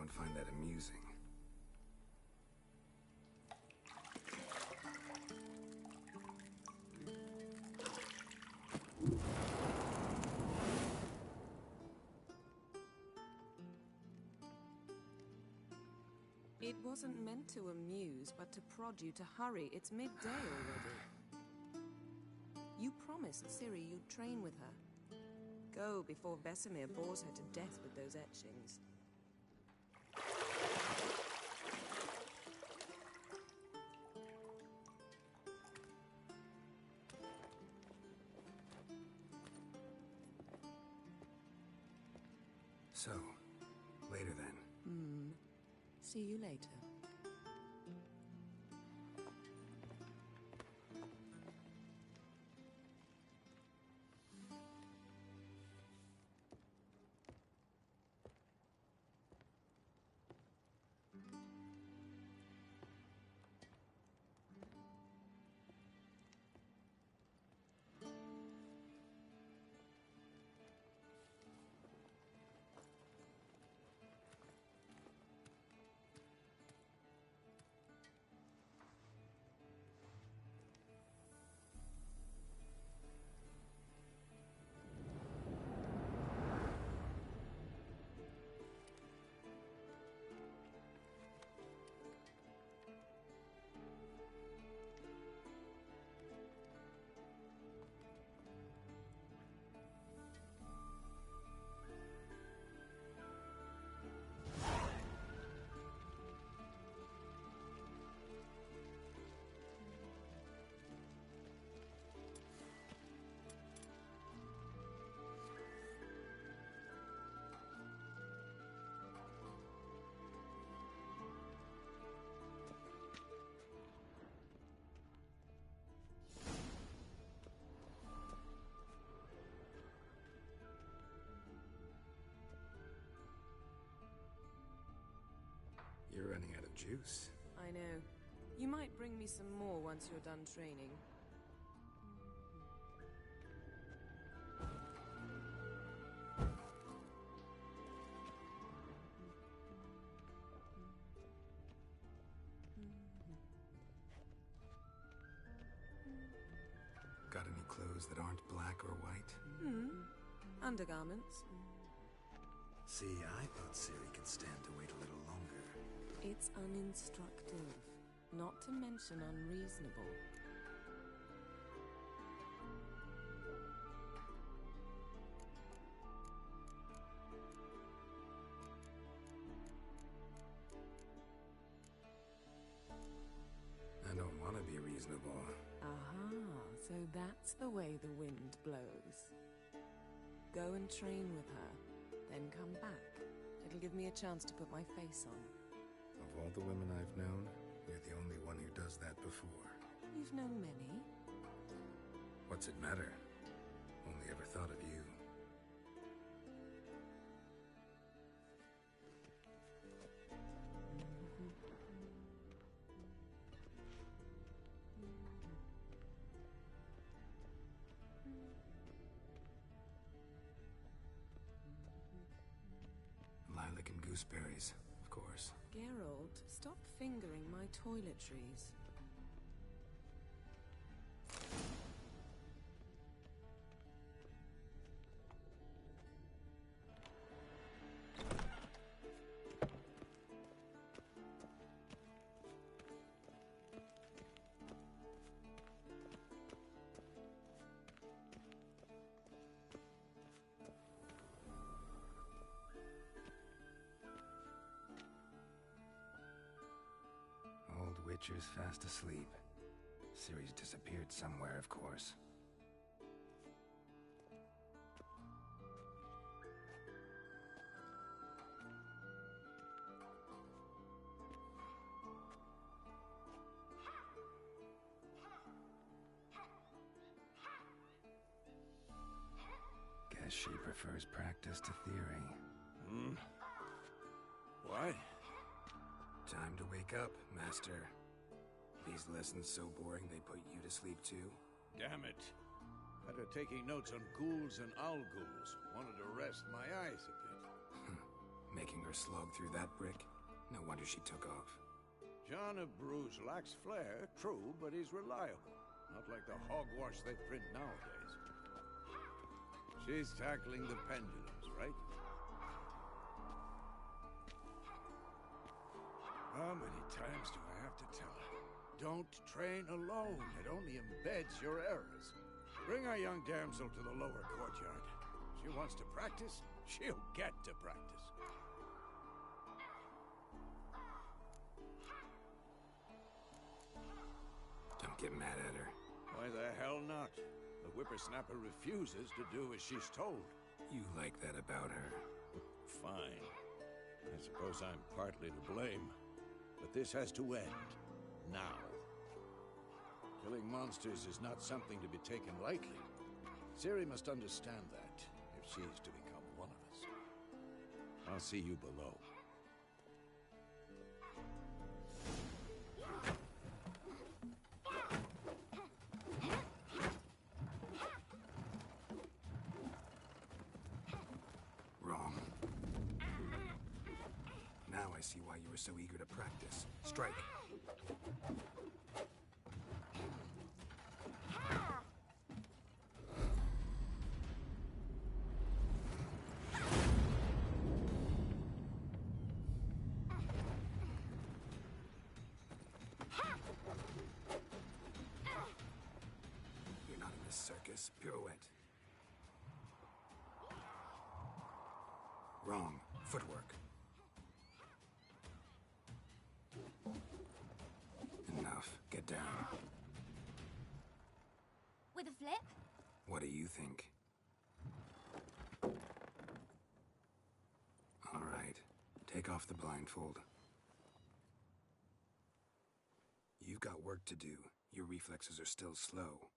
would find that amusing. It wasn't meant to amuse, but to prod you to hurry. It's midday already. You promised Ciri you'd train with her. Go before Vesemir bores her to death with those etchings. So, later then. See you later. You're running out of juice. I know. You might bring me some more once you're done training. Got any clothes that aren't black or white? Undergarments. See, I thought Ciri could stand to wait a little longer. It's uninstructive, not to mention unreasonable. I don't want to be reasonable. Aha, so that's the way the wind blows. Go and train with her, then come back. It'll give me a chance to put my face on. Of all the women I've known, you're the only one who does that before. You've known many. What's it matter? Only ever thought of you. Lilac and gooseberries, of course. Geralt, stop fingering my toiletries. Old Witcher's fast asleep. Ciri's disappeared somewhere, of course. Guess she prefers practice to theory. What? Time to wake up, Master. These lessons so boring they put you to sleep too? Damn it. After taking notes on ghouls and owl ghouls, wanted to rest my eyes a bit. Making her slog through that brick? No wonder she took off. John of Bruges lacks flair, true, but he's reliable. Not like the hogwash they print nowadays. She's tackling the pendulums, right? How many times do I have to tell her? Don't train alone. It only embeds your errors. Bring our young damsel to the lower courtyard. She wants to practice, she'll get to practice. Don't get mad at her. Why the hell not? The whippersnapper refuses to do as she's told. You like that about her. Fine. I suppose I'm partly to blame. But this has to end. Now. Killing monsters is not something to be taken lightly. Ciri must understand that, if she's to become one of us. I'll see you below. Wrong. Now I see why you were so eager to practice. Strike. You're not in this circus. Pirouette. Wrong. Footwork. Enough. Get down. With a flip? What do you think? All right. Take off the blindfold. You've got work to do. Your reflexes are still slow.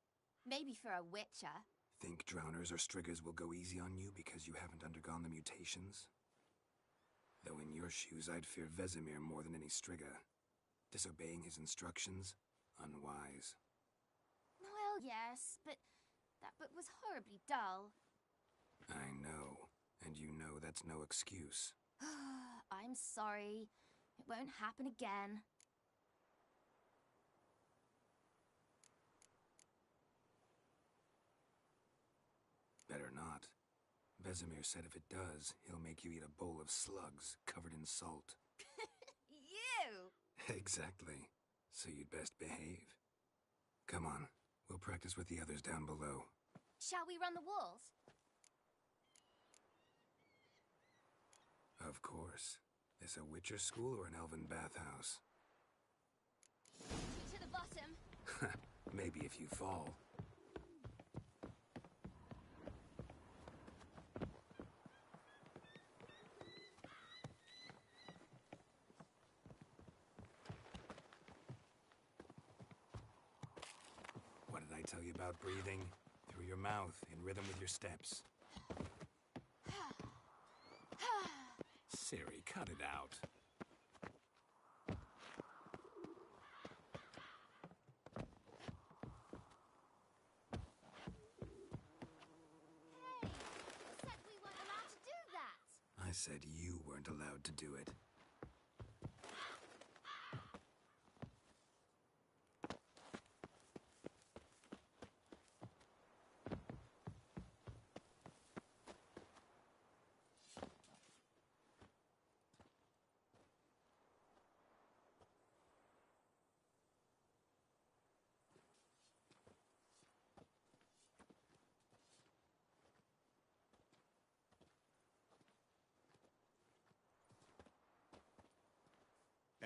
Maybe for a witcher. Think drowners or striggers will go easy on you because you haven't undergone the mutations? Though in your shoes, I'd fear Vesemir more than any strigger. Disobeying his instructions? Unwise. Well, yes, but that book was horribly dull. I know. And you know that's no excuse. I'm sorry. It won't happen again. Better not. Vesemir said if it does, he'll make you eat a bowl of slugs covered in salt. You! Exactly. So you'd best behave. Come on. We'll practice with the others down below. Shall we run the walls? Of course. This a Witcher school or an elven bathhouse? To the bottom. Maybe if you fall. What did I tell you about breathing? Through your mouth, in rhythm with your steps. Ciri, cut it out. Hey, you said we weren't allowed to do that. I said you weren't allowed to do it.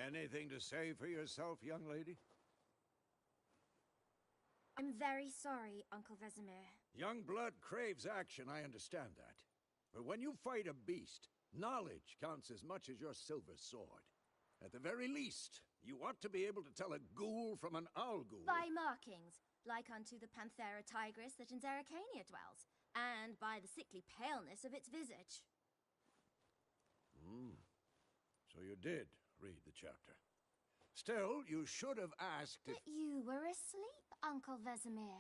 Anything to say for yourself, young lady? I'm very sorry, Uncle Vesemir. Young blood craves action, I understand that. But when you fight a beast, knowledge counts as much as your silver sword. At the very least, you ought to be able to tell a ghoul from an owl ghoul. By markings, like unto the Panthera tigris that in Zerrikania dwells, and by the sickly paleness of its visage. So you did read the chapter. Still, you should have asked if... But you were asleep, Uncle Vesemir.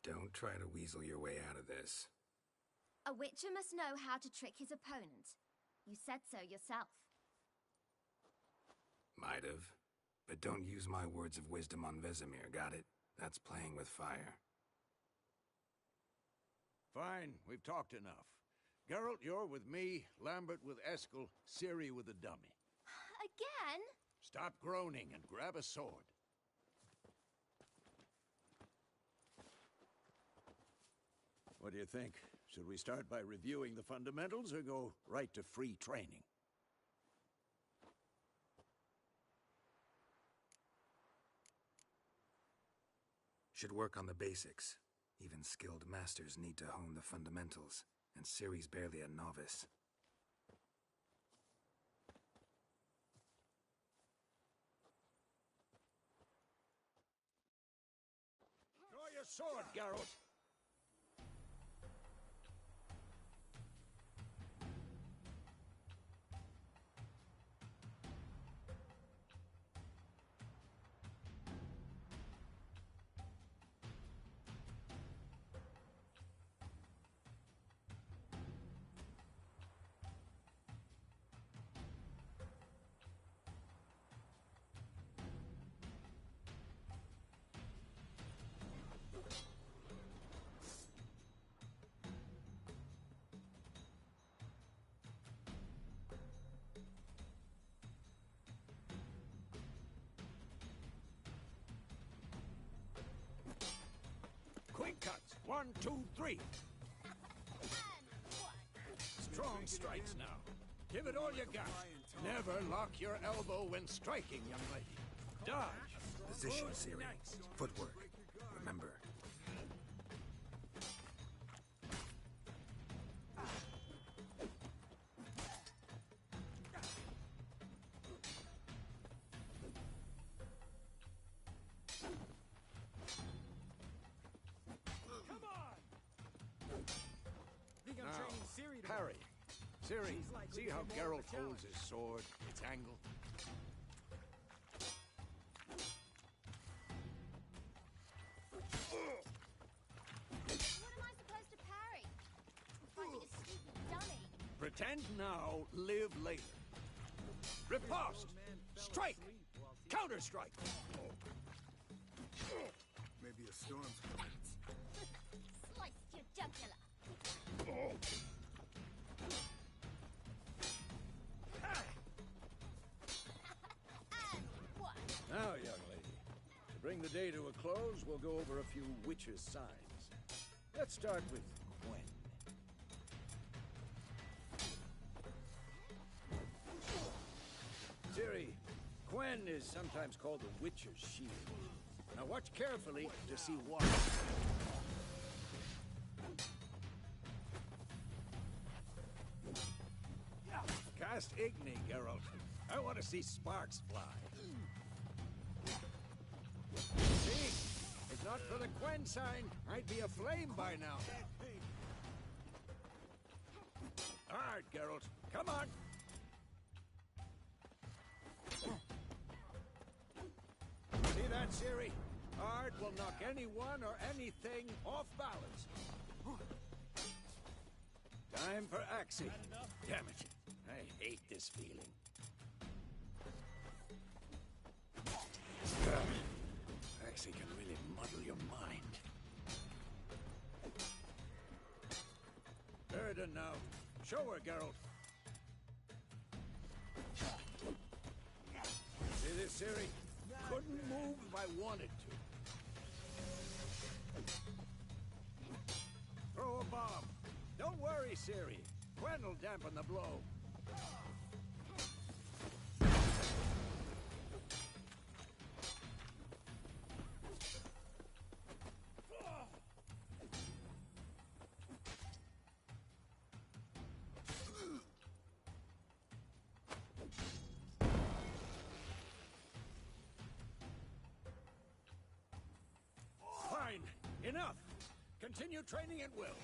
Don't try to weasel your way out of this. A witcher must know how to trick his opponent. You said so yourself. Might have. But don't use my words of wisdom on Vesemir, got it? That's playing with fire. Fine, we've talked enough. Geralt, you're with me, Lambert with Eskel, Ciri with the dummy. Again? Stop groaning and grab a sword. What do you think? Should we start by reviewing the fundamentals or go right to free training? Should work on the basics. Even skilled masters need to hone the fundamentals, and Ciri's barely a novice. Draw your sword, Geralt! Quick cuts. 1, 2, 3. Strong strikes now. Give it all you got. Never lock your elbow when striking, young lady. Dodge. Position, Ciri. Footwork. Remember. Parry. Ciri, see how Geralt holds his sword, its angle? What am I supposed to parry? I'm fighting a stupid dummy. Pretend now, live later. Riposte! Strike! Counter-strike! Maybe a storm's coming. Sliced your jugular. And what? Now, young lady, to bring the day to a close, we'll go over a few witches' signs. Let's start with Gwen. Ciri, Gwen is sometimes called the Witcher's Shield. Now watch carefully to see why. Cast Igni, Geralt. I want to see sparks fly. See? If not for the Gwen sign, I'd be aflame by now. Hard, Geralt. Come on. See that, Ciri? Ard will knock anyone or anything off balance. Time for Axii. Damn it. I hate this feeling. Axii can really muddle your mind. Burden now. Show her, Geralt. See this, Ciri? Couldn't move if I wanted to. Throw a bomb. Don't worry, Ciri. Gwen will dampen the blow. Fine. Enough. Continue training at will.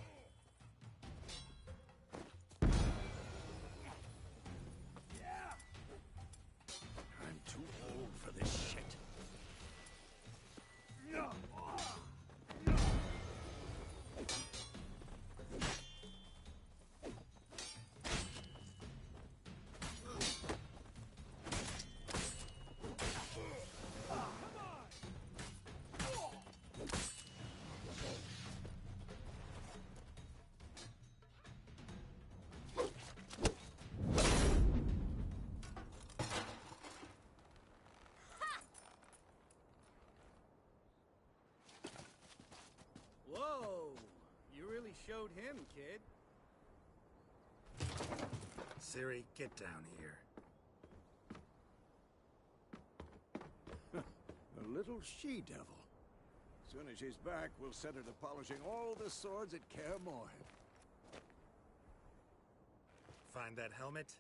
I'm too old for this shit. showed him, kid. Ciri, get down here. A little she-devil. Soon as she's back, we'll set her to polishing all the swords at Kaer Morhen. Find that helmet?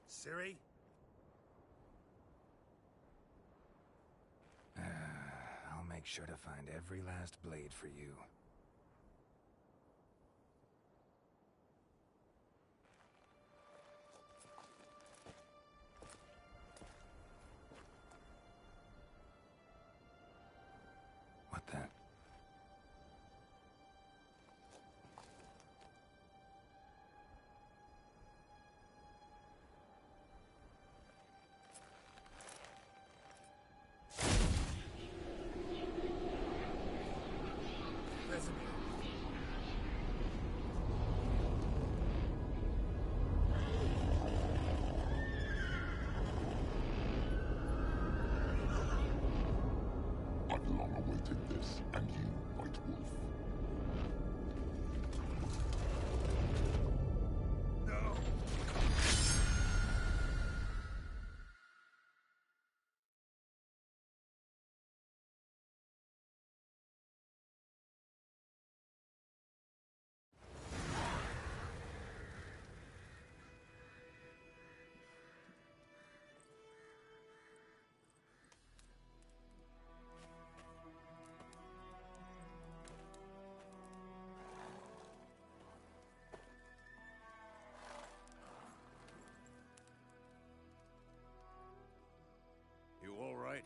Ciri? I'll make sure to find every last blade for you. What the? I've long awaited this, and you, White Wolf. No! You all right?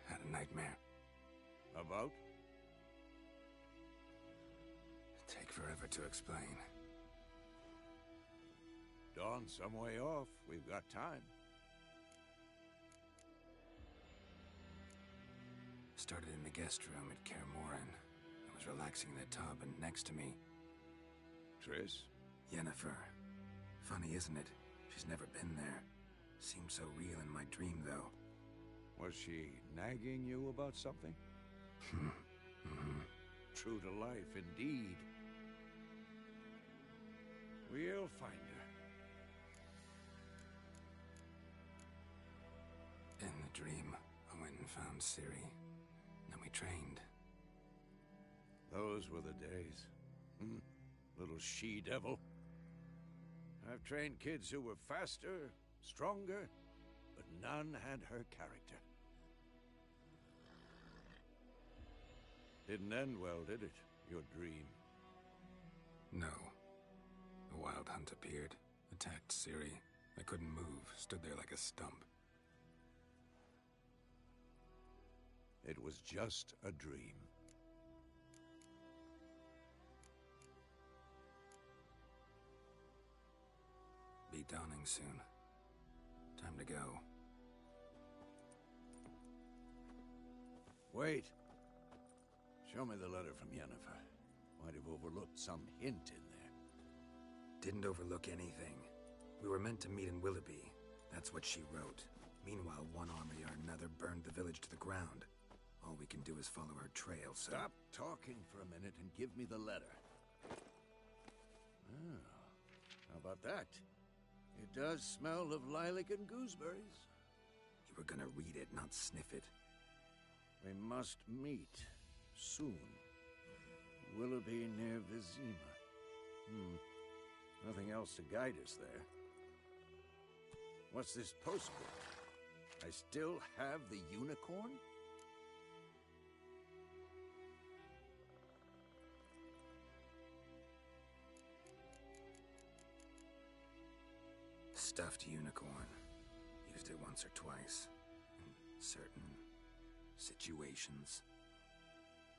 Had a nightmare. About? Take forever to explain. Dawn's some way off. We've got time. Started in the guest room at Kaer Morhen. I was relaxing in the tub, and next to me, Triss? Yennefer. Funny, isn't it? She's never been there. Seemed so real in my dream, though. Was she nagging you about something? True to life, indeed. We'll find her. In the dream, I went and found Ciri. Then we trained. Those were the days. Little she-devil. I've trained kids who were faster, stronger, but none had her character. Didn't end well, did it? Your dream? No. A wild hunt appeared, attacked Ciri. I couldn't move, stood there like a stump. It was just a dream. Be dawning soon. Time to go. Wait. Show me the letter from Yennefer. Might have overlooked some hint in there. Didn't overlook anything. We were meant to meet in Willoughby. That's what she wrote. Meanwhile, one army or another burned the village to the ground. All we can do is follow her trail, so... Stop talking for a minute and give me the letter. Oh, how about that? It does smell of lilac and gooseberries. You were gonna read it, not sniff it. We must meet soon. Willoughby near Vizima. Nothing else to guide us there. What's this postcard? I still have the unicorn? Stuffed unicorn. Used it once or twice. In certain situations.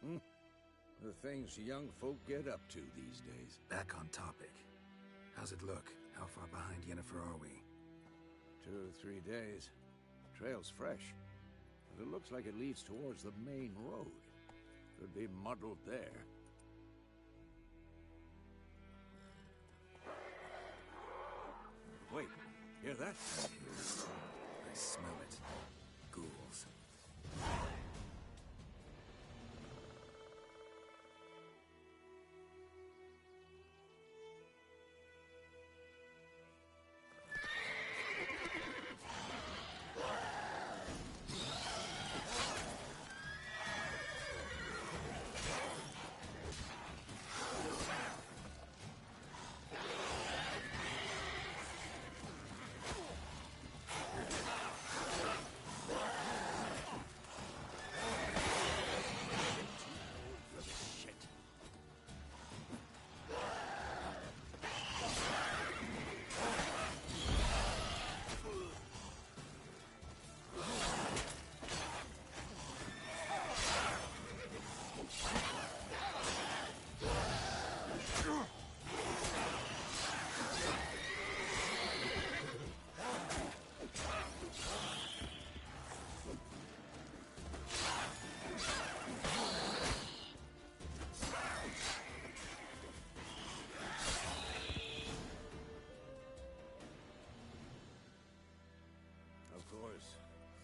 The things young folk get up to these days. Back on topic. How's it look? How far behind Yennefer are we? 2 or 3 days. Trail's fresh. But it looks like it leads towards the main road. Could be muddled there. Wait, hear that? I smell it. Ghouls.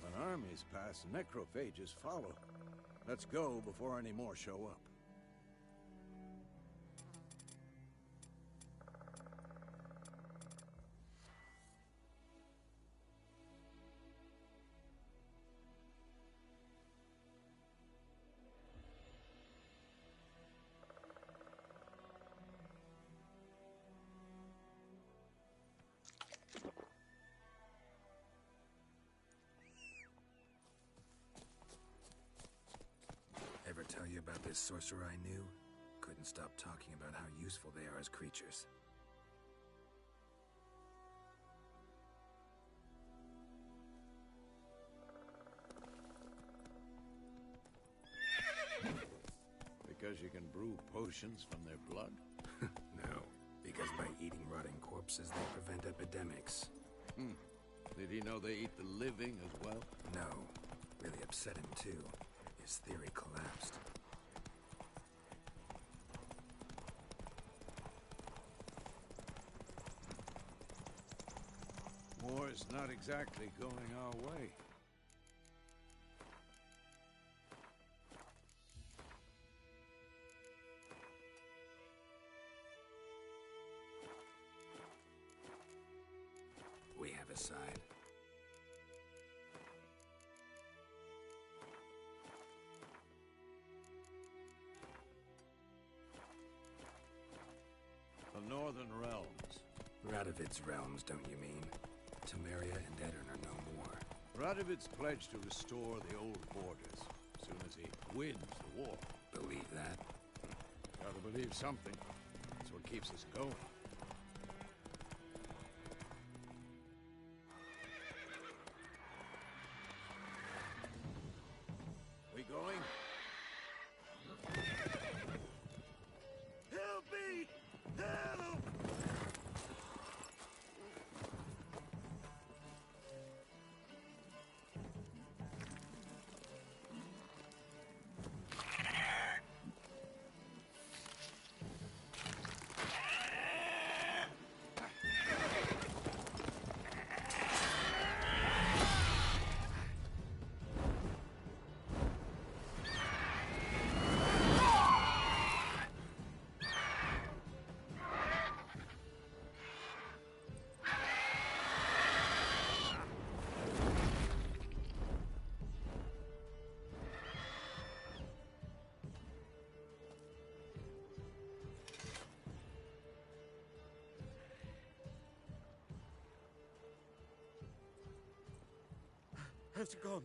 When armies pass, necrophages follow. Let's go before any more show up. Ever tell you about this sorcerer I knew? Couldn't stop talking about how useful they are as creatures. Because you can brew potions from their blood? No, because by eating rotting corpses, they prevent epidemics. Did he know they eat the living as well? No, really upset him too. His theory collapsed. War's not exactly going our way. We have a side. The Northern Realms. Radovid's realms, don't you mean? Temeria and Aedirn are no more. Radovid's pledged to restore the old borders as soon as he wins the war. Believe that? Gotta believe something. That's what keeps us going. We going? Help me! Help! How's it gone?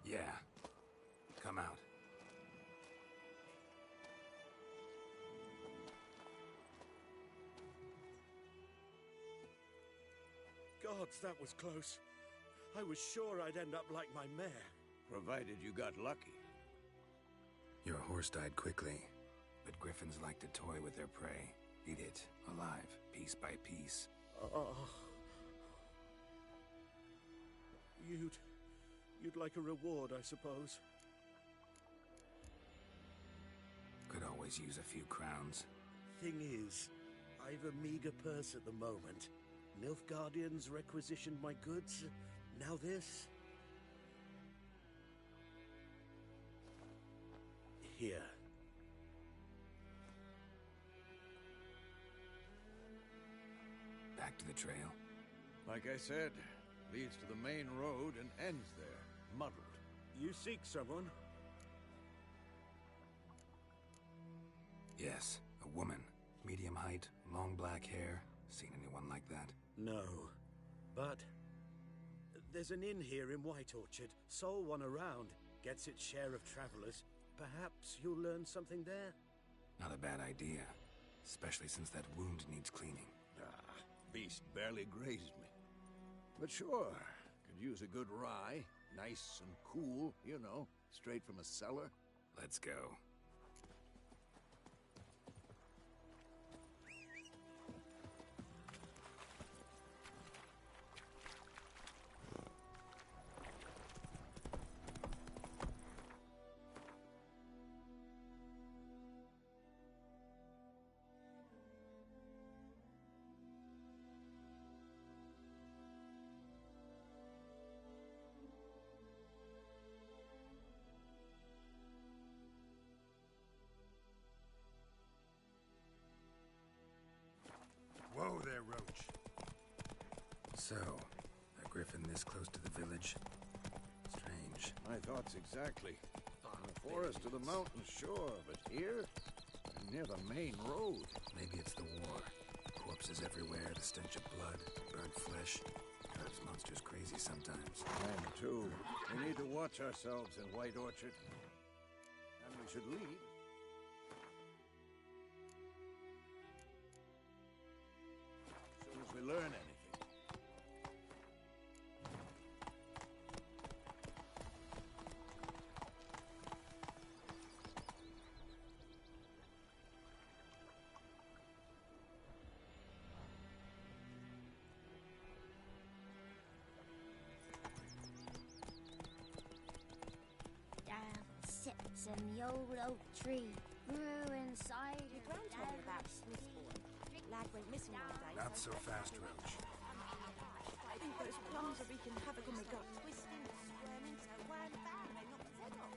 Yeah. Come out. Gods, that was close. I was sure I'd end up like my mare. Provided you got lucky. Your horse died quickly, but griffins like to toy with their prey. Eat it, alive, piece by piece. Oh. You'd like a reward, I suppose. Could always use a few crowns. Thing is, I've a meager purse at the moment. Nilfgaardians requisitioned my goods. Now this. Here. Back to the trail. Like I said, leads to the main road and ends there, muddled. You seek someone? Yes, a woman. Medium height, long black hair. Seen anyone like that? No. But there's an inn here in White Orchard. Sole one around. Gets its share of travelers. Perhaps you'll learn something there? Not a bad idea. Especially since that wound needs cleaning. Beast barely grazed me. But sure, could use a good rye. Nice and cool, you know, straight from a cellar. Let's go. Whoa there, Roach. So, a griffin this close to the village? Strange. My thoughts exactly. From the forest to the mountain, sure, but here? Near the main road. Maybe it's the war. Corpses everywhere, the stench of blood, burnt flesh. Drives monsters crazy sometimes. And too, we need to watch ourselves in White Orchard. And we should leave. As soon as we learn anything. Down sits in the old oak tree, grew inside Your gran told me about Smithbourne. Lad went missing one day. Not so fast, Roach. I think those plums are wreaking havoc in the gut. Twisting, squirming, wham, bam, they knocked his head off.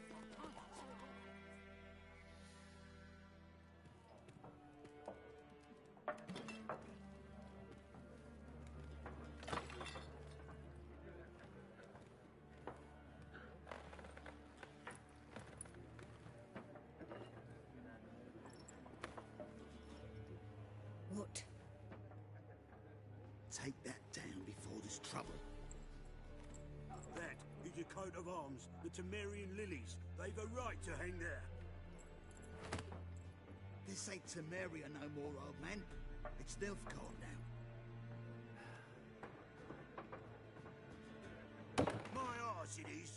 What? Take that down before there's trouble. That is your coat of arms, the Temerian lilies. They've a right to hang there. This ain't Temeria no more, old man. It's Nilfgaard now. My arse it is.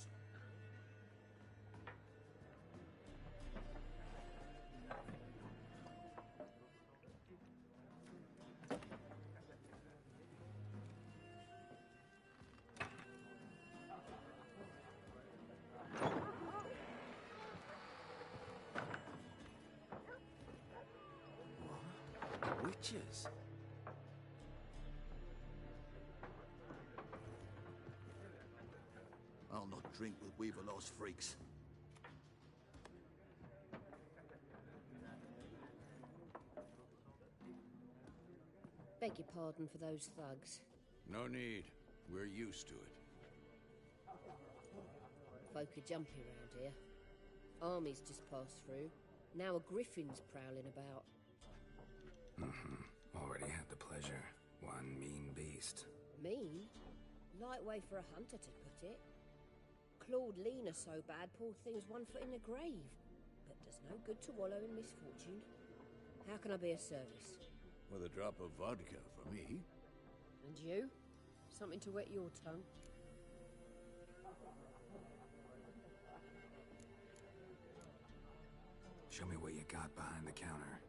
Witches? I'll not drink with Weaverlost freaks. Beg your pardon for those thugs. No need. We're used to it. Folk are jumpy around here. Armies just passed through. Now a griffin's prowling about. Already had the pleasure. One mean beast. Mean? Light way for a hunter to put it. Clawed Lena so bad, poor thing's 1 foot in the grave. But does no good to wallow in misfortune. How can I be of service? With a drop of vodka for me. And you? Something to wet your tongue? Show me what you got behind the counter.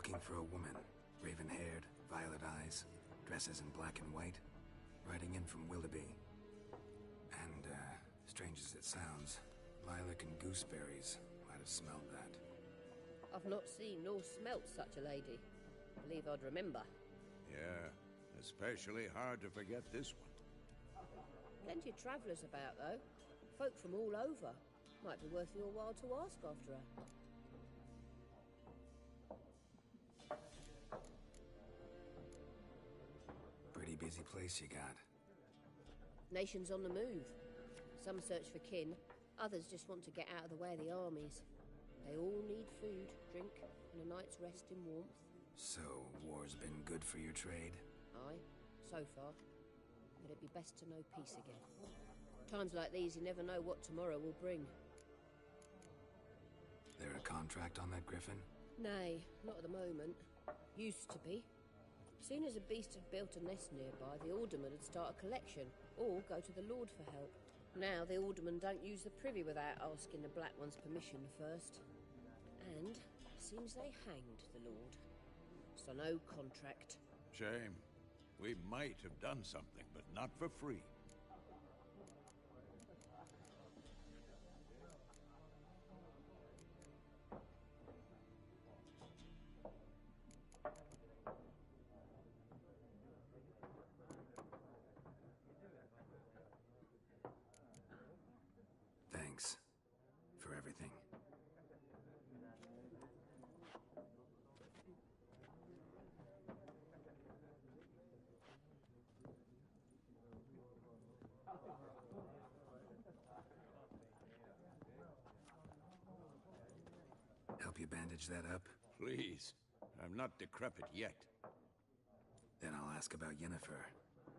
Looking for a woman. Raven-haired, violet eyes, dresses in black and white. Riding in from Willoughby. And, strange as it sounds, lilac and gooseberries might have smelled that. I've not seen nor smelt such a lady. Believe I'd remember. Yeah, especially hard to forget this one. Plenty of travellers about, though. Folk from all over. Might be worth your while to ask after her. Pretty busy place you got. Nations on the move. Some search for kin, others just want to get out of the way of the armies. They all need food, drink, and a night's rest in warmth. So, war's been good for your trade? Aye, so far. But it'd be best to know peace again. Times like these, you never know what tomorrow will bring. There a contract on that griffin? Nay, not at the moment. Used to be. Soon as a beast had built a nest nearby, the alderman would start a collection, or go to the Lord for help. Now the aldermen don't use the privy without asking the Black One's permission first. And seems they hanged the Lord. So no contract. Shame. We might have done something, but not for free. Thanks for everything. Help you bandage that up? Please. I'm not decrepit yet. Then I'll ask about Yennefer.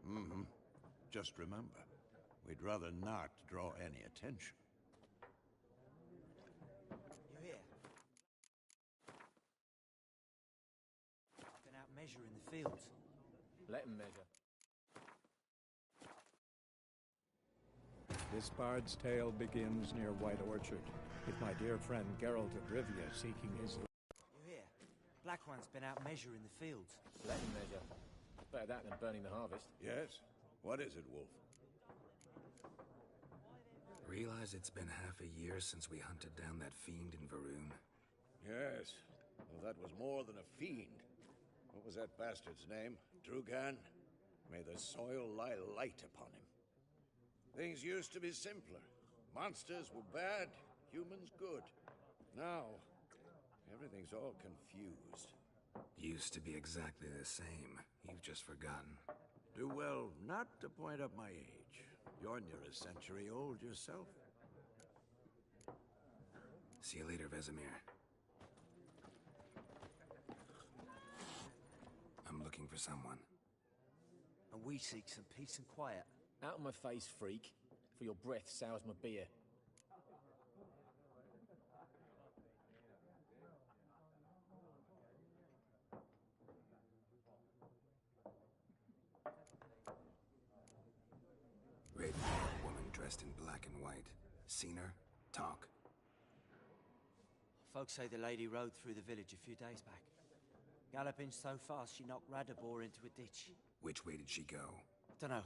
Mm-hmm. Just remember, we'd rather not draw any attention. You here? Been out measuring the fields. Let him measure. This bard's tale begins near White Orchard, with my dear friend Geralt of Rivia seeking his... You here? Black One's been out measuring the fields. Let him measure. Better that than burning the harvest. Yes? What is it, Wolf? Realize it's been half a year since we hunted down that fiend in Varun. Yes. Well, that was more than a fiend. What was that bastard's name? Drugan? May the soil lie light upon him. Things used to be simpler. Monsters were bad, humans good. Now, everything's all confused. Used to be exactly the same. You've just forgotten. Do well not to point up my age. You're near a century old yourself. See you later, Vesemir. I'm looking for someone. And we seek some peace and quiet. Out of my face, freak. For your breath sours my beer. Raven-haired woman dressed in black and white. Seen her? Talk. Folks say the lady rode through the village a few days back. Galloping so fast she knocked Radabor into a ditch. Which way did she go? Dunno.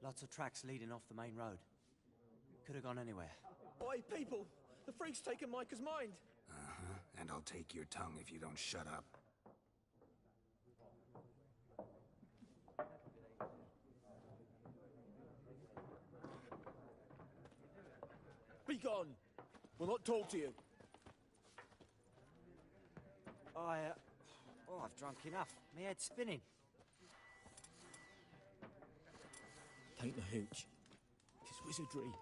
Lots of tracks leading off the main road. Could have gone anywhere. Oi, people! The freak's taken Micah's mind! Uh-huh. And I'll take your tongue if you don't shut up. Be gone! We'll not talk to you. I've drunk enough. My head's spinning. Tain't the hooch. Tis wizardry.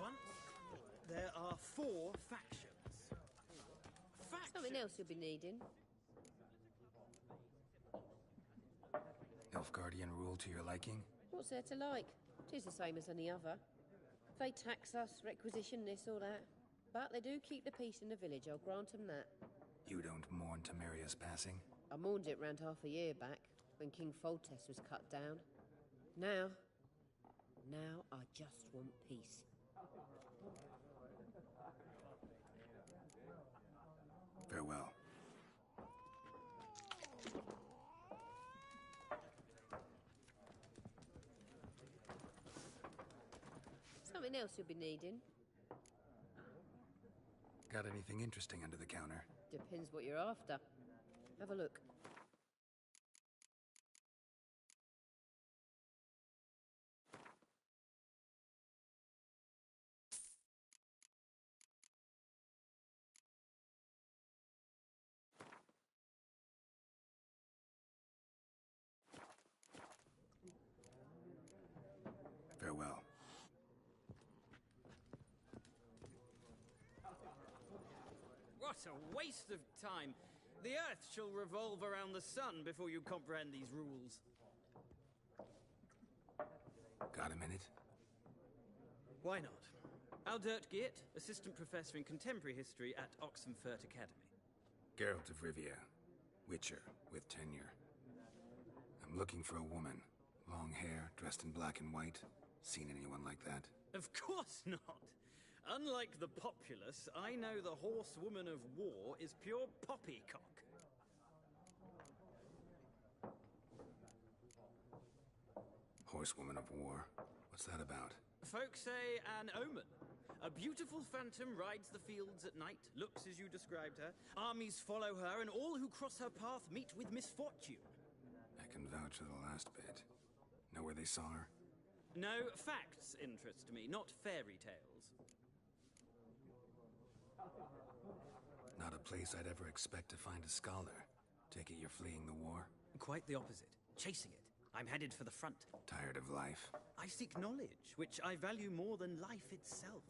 Once, there are 4 factions. Something else you'll be needing. Nilfgaardian rule to your liking? What's there to like? Tis the same as any other. They tax us, requisition this or that. But they do keep the peace in the village, I'll grant them that. You don't mourn Temeria's passing? I mourned it round half a year back, when King Foltest was cut down. Now I just want peace. Farewell. Something else you'll be needing? Got anything interesting under the counter? Depends what you're after. Have a look. Farewell. What a waste of time! The Earth shall revolve around the sun before you comprehend these rules. Got a minute? Why not? Aldert Geert, Assistant Professor in Contemporary History at Oxenfurt Academy. Geralt of Rivia, Witcher, with tenure. I'm looking for a woman. Long hair, dressed in black and white. Seen anyone like that? Of course not! Unlike the populace, I know the horsewoman of war is pure poppycock. Horsewoman of war? What's that about? Folk say an omen. A beautiful phantom rides the fields at night, looks as you described her. Armies follow her, and all who cross her path meet with misfortune. I can vouch for the last bit. Know where they saw her? No, facts interest me, not fairy tales. Not a place I'd ever expect to find a scholar. Take it you're fleeing the war? Quite the opposite. Chasing it. I'm headed for the front. Tired of life? I seek knowledge, which I value more than life itself.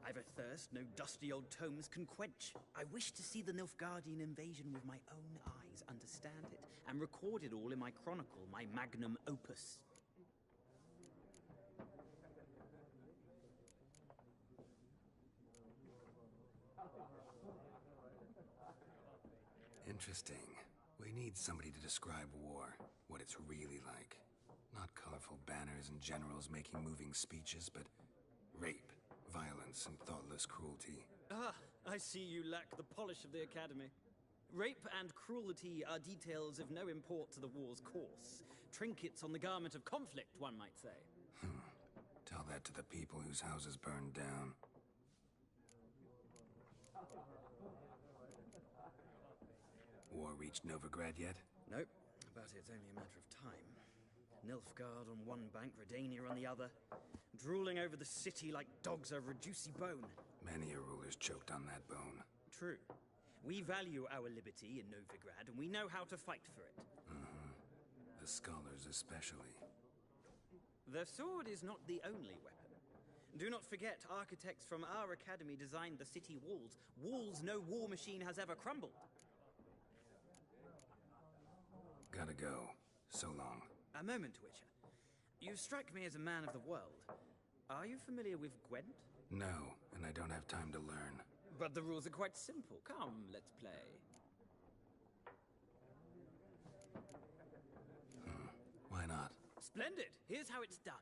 I've a thirst no dusty old tomes can quench. I wish to see the Nilfgaardian invasion with my own eyes, understand it, and record it all in my chronicle, my magnum opus. Interesting. We need somebody to describe war, what it's really like. Not colorful banners and generals making moving speeches, but rape, violence, and thoughtless cruelty. Ah, I see you lack the polish of the Academy. Rape and cruelty are details of no import to the war's course. Trinkets on the garment of conflict, one might say. Tell that to the people whose houses burned down. War reached Novigrad yet? Nope, but it's only a matter of time. Nilfgaard on one bank, Redania on the other, drooling over the city like dogs over a juicy bone. Many a ruler's choked on that bone. True. We value our liberty in Novigrad, and we know how to fight for it. The scholars especially. The sword is not the only weapon. Do not forget, architects from our academy designed the city walls. Walls no war machine has ever crumbled. Gotta go. So long. A moment, Witcher. You strike me as a man of the world. Are you familiar with Gwent? No, and I don't have time to learn. But the rules are quite simple. Come, let's play. Why not? Splendid! Here's how it's done.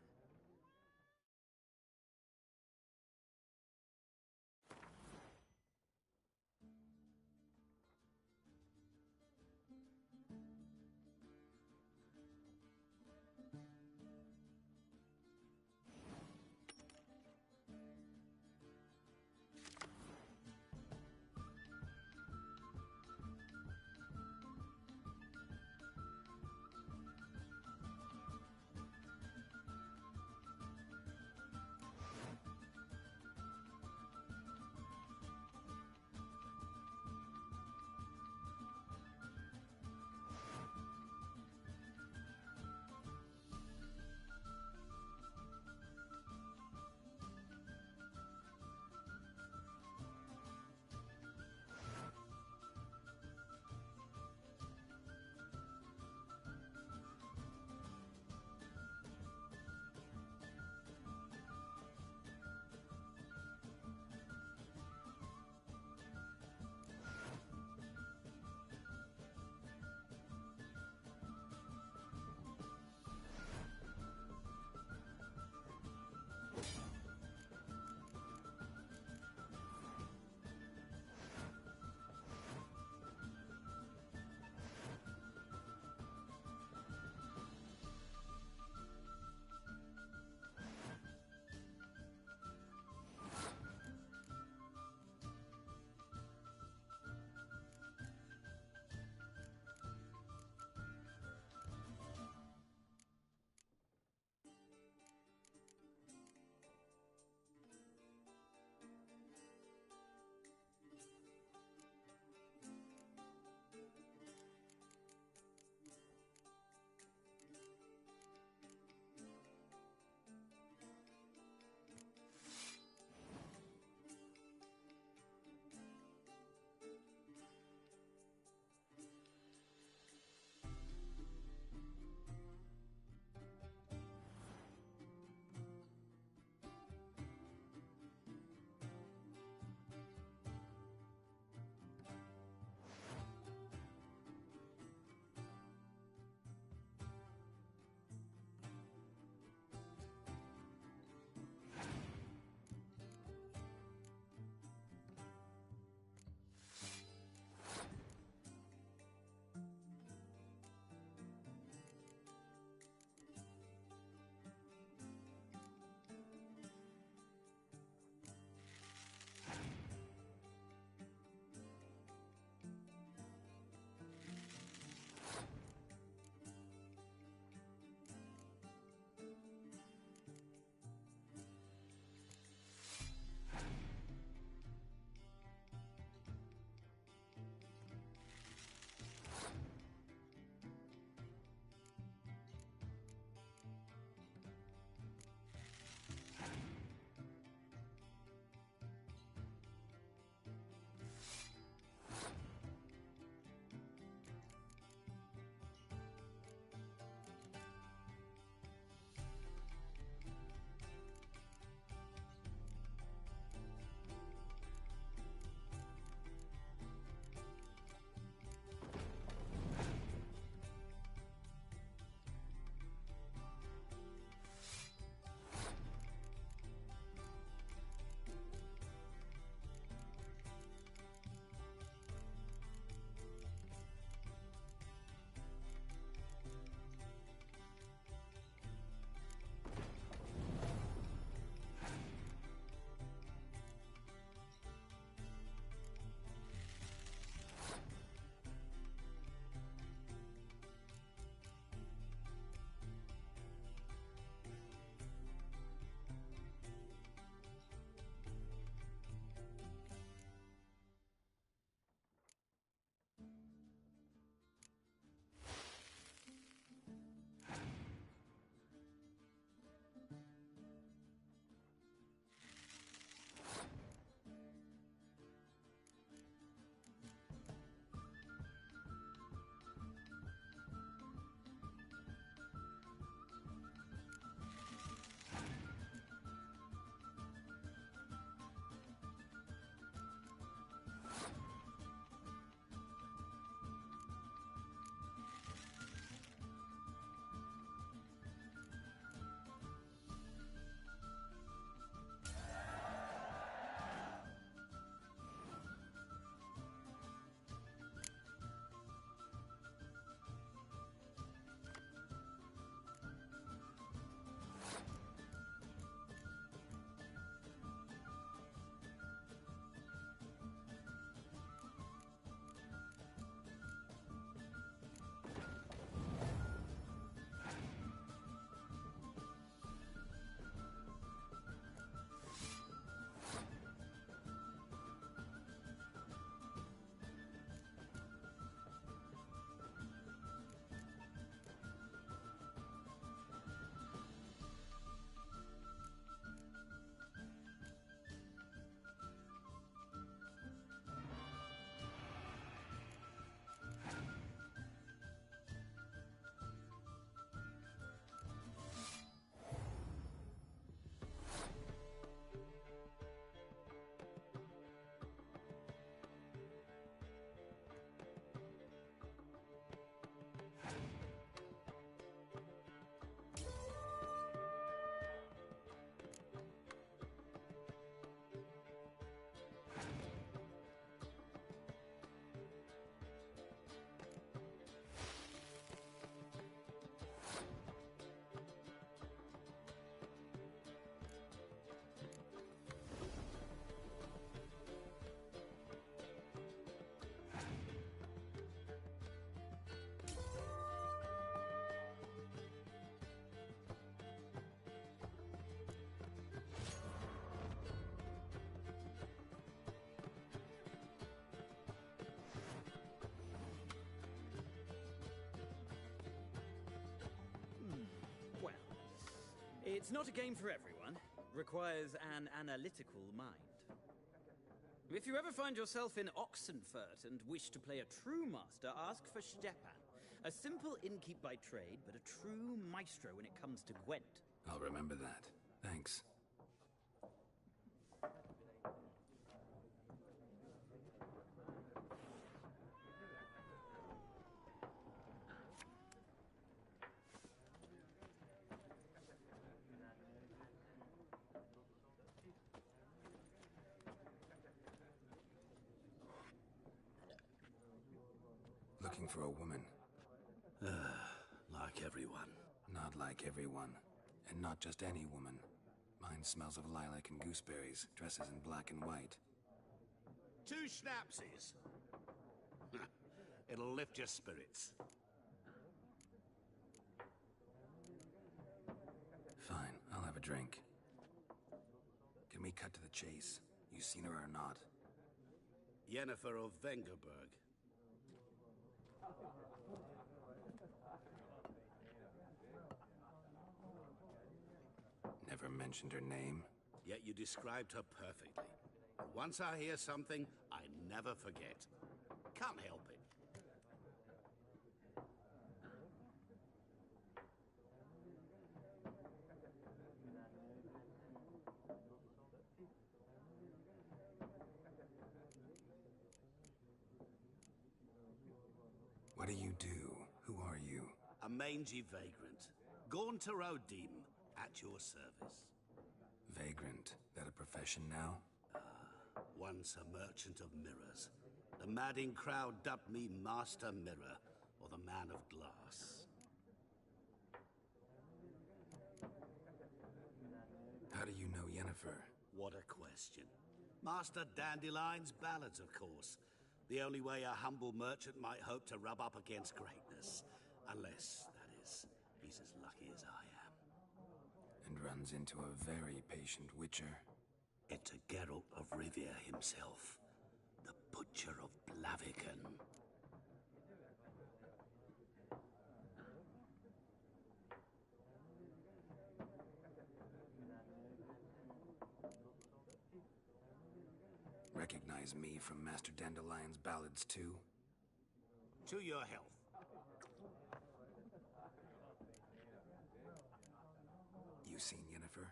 It's not a game for everyone. Requires an analytical mind. If you ever find yourself in Oxenfurt and wish to play a true master, ask for Stepan. A simple innkeep by trade, but a true maestro when it comes to Gwent. I'll remember that. Thanks. Looking for a woman. Like everyone. Not like everyone. And not just any woman. Mine smells of lilac and gooseberries, dresses in black and white. 2 schnapsies. It'll lift your spirits. Fine, I'll have a drink. Can we cut to the chase? You seen her or not? Yennefer of Vengerberg. Never mentioned her name. Yet you described her perfectly. Once I hear something, I never forget. Can't help it. What do you do? Who are you? A mangy vagrant. Gaunter O'Deem, at your service. Vagrant. That a profession now? Once a merchant of mirrors. The madding crowd dubbed me Master Mirror, or the Man of Glass. How do you know Yennefer? What a question. Master Dandelion's ballads, of course. The only way a humble merchant might hope to rub up against greatness. Unless, that is, he's as lucky as I am. And runs into a very patient witcher. It's a Geralt of Rivia himself. The Butcher of Blaviken. Recognize me from Master Dandelion's ballads, too? To your health. You seen Yennefer?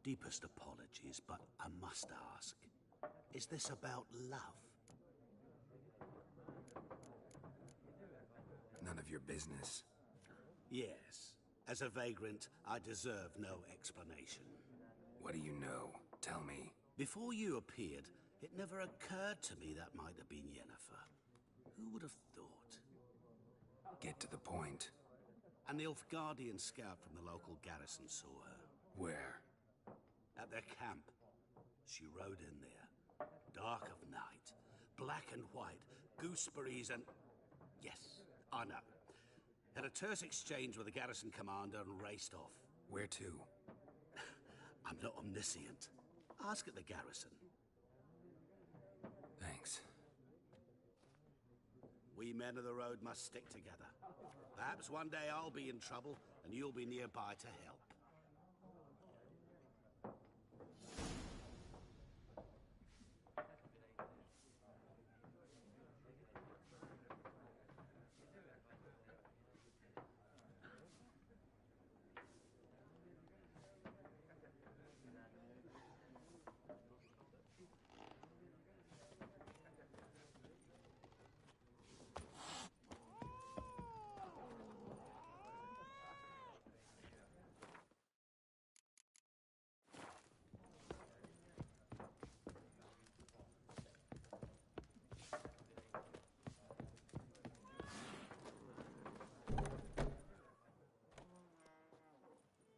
Deepest apologies, but I must ask. Is this about love? None of your business. Yes. As a vagrant, I deserve no explanation. What do you know? Tell me. Before you appeared, it never occurred to me that might have been Yennefer. Who would have thought? Get to the point. A Nilfgaardian scout from the local garrison saw her. Where? At their camp. She rode in there. Dark of night. Black and white. Gooseberries and... Yes, I know. Had a terse exchange with the garrison commander and raced off. Where to? I'm not omniscient. Ask at the garrison. Thanks. We men of the road must stick together. Perhaps one day I'll be in trouble and you'll be nearby to help.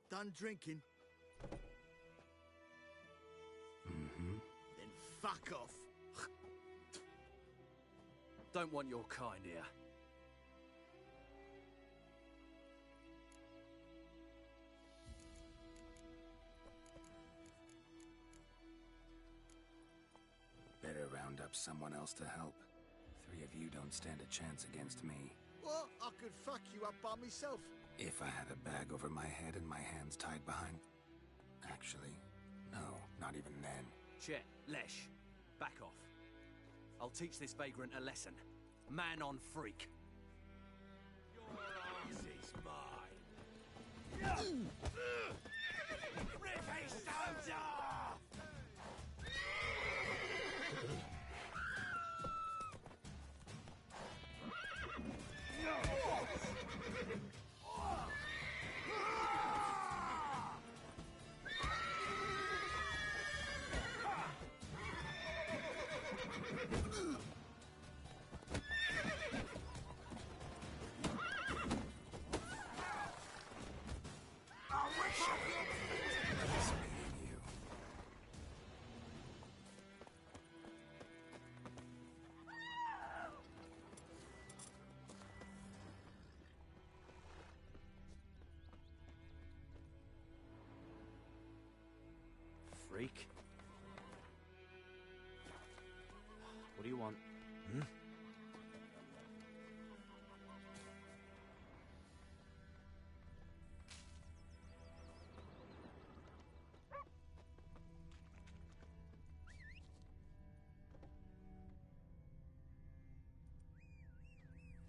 Done drinking? Mm-hmm. Then fuck off. Don't want your kind here. Better round up someone else to help. 3 of you don't stand a chance against me. What? I could fuck you up by myself. If I had a bag over my head and my hands tied behind... Actually, no, not even then. Chet, Lesh, back off. I'll teach this vagrant a lesson. Man on freak. Your arse is mine. Rip his stones off! Freak? What do you want? Hmm?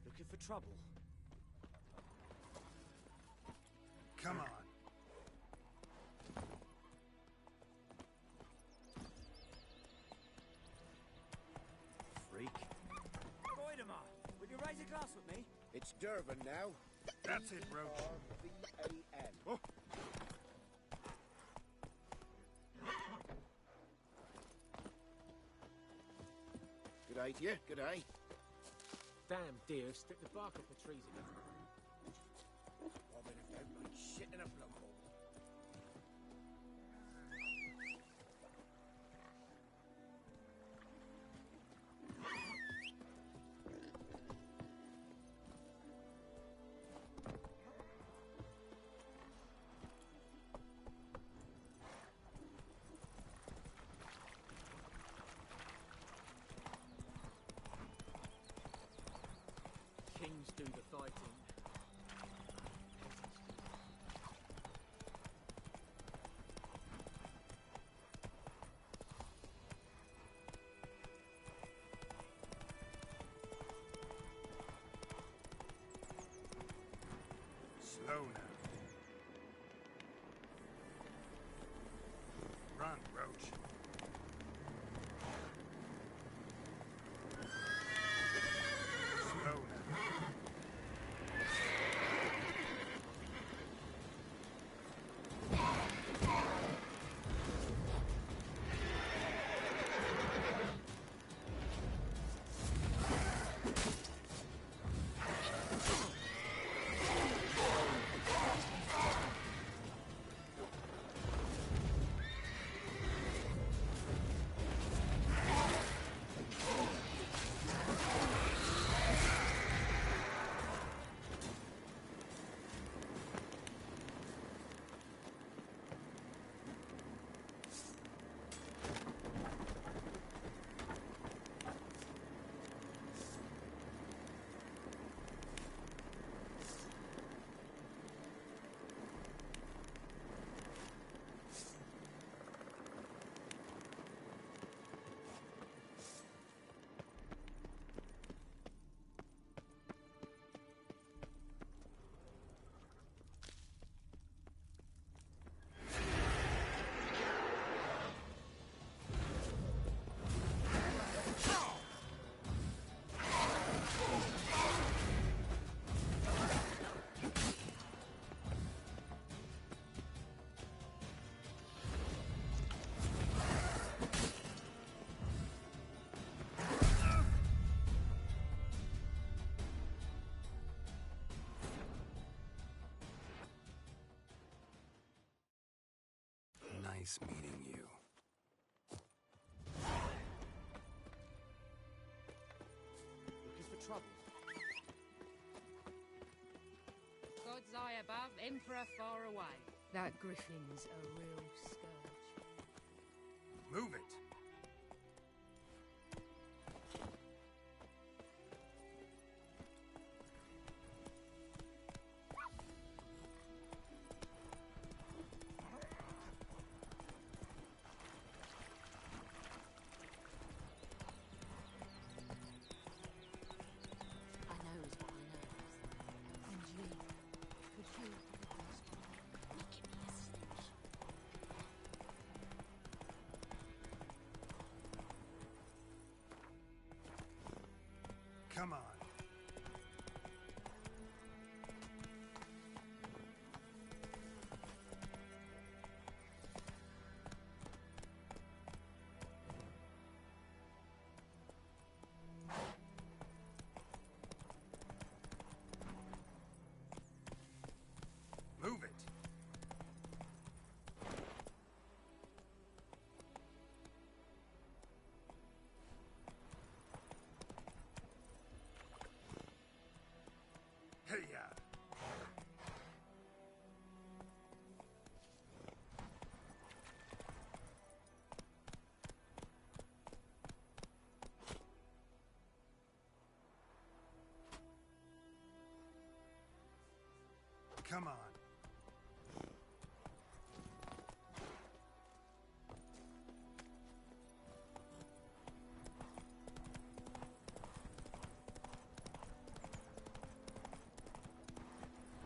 Looking for trouble? Come on. Freak. Voidemar, will you raise a glass with me? It's Durban now. That's it, Roach. R-V-A-N. Oh. Good day to you, good day. Damn deer, stick the bark off the trees again. I mean, if don't like shit in a blowhole. Kings do the fighting. Slow now. Run, Roach. Slow now. Nice meeting you. Looking for trouble? God's eye above, Emperor far away. That griffin's a real scourge. Move it. Come on. Move it. Hey-ya. Come on.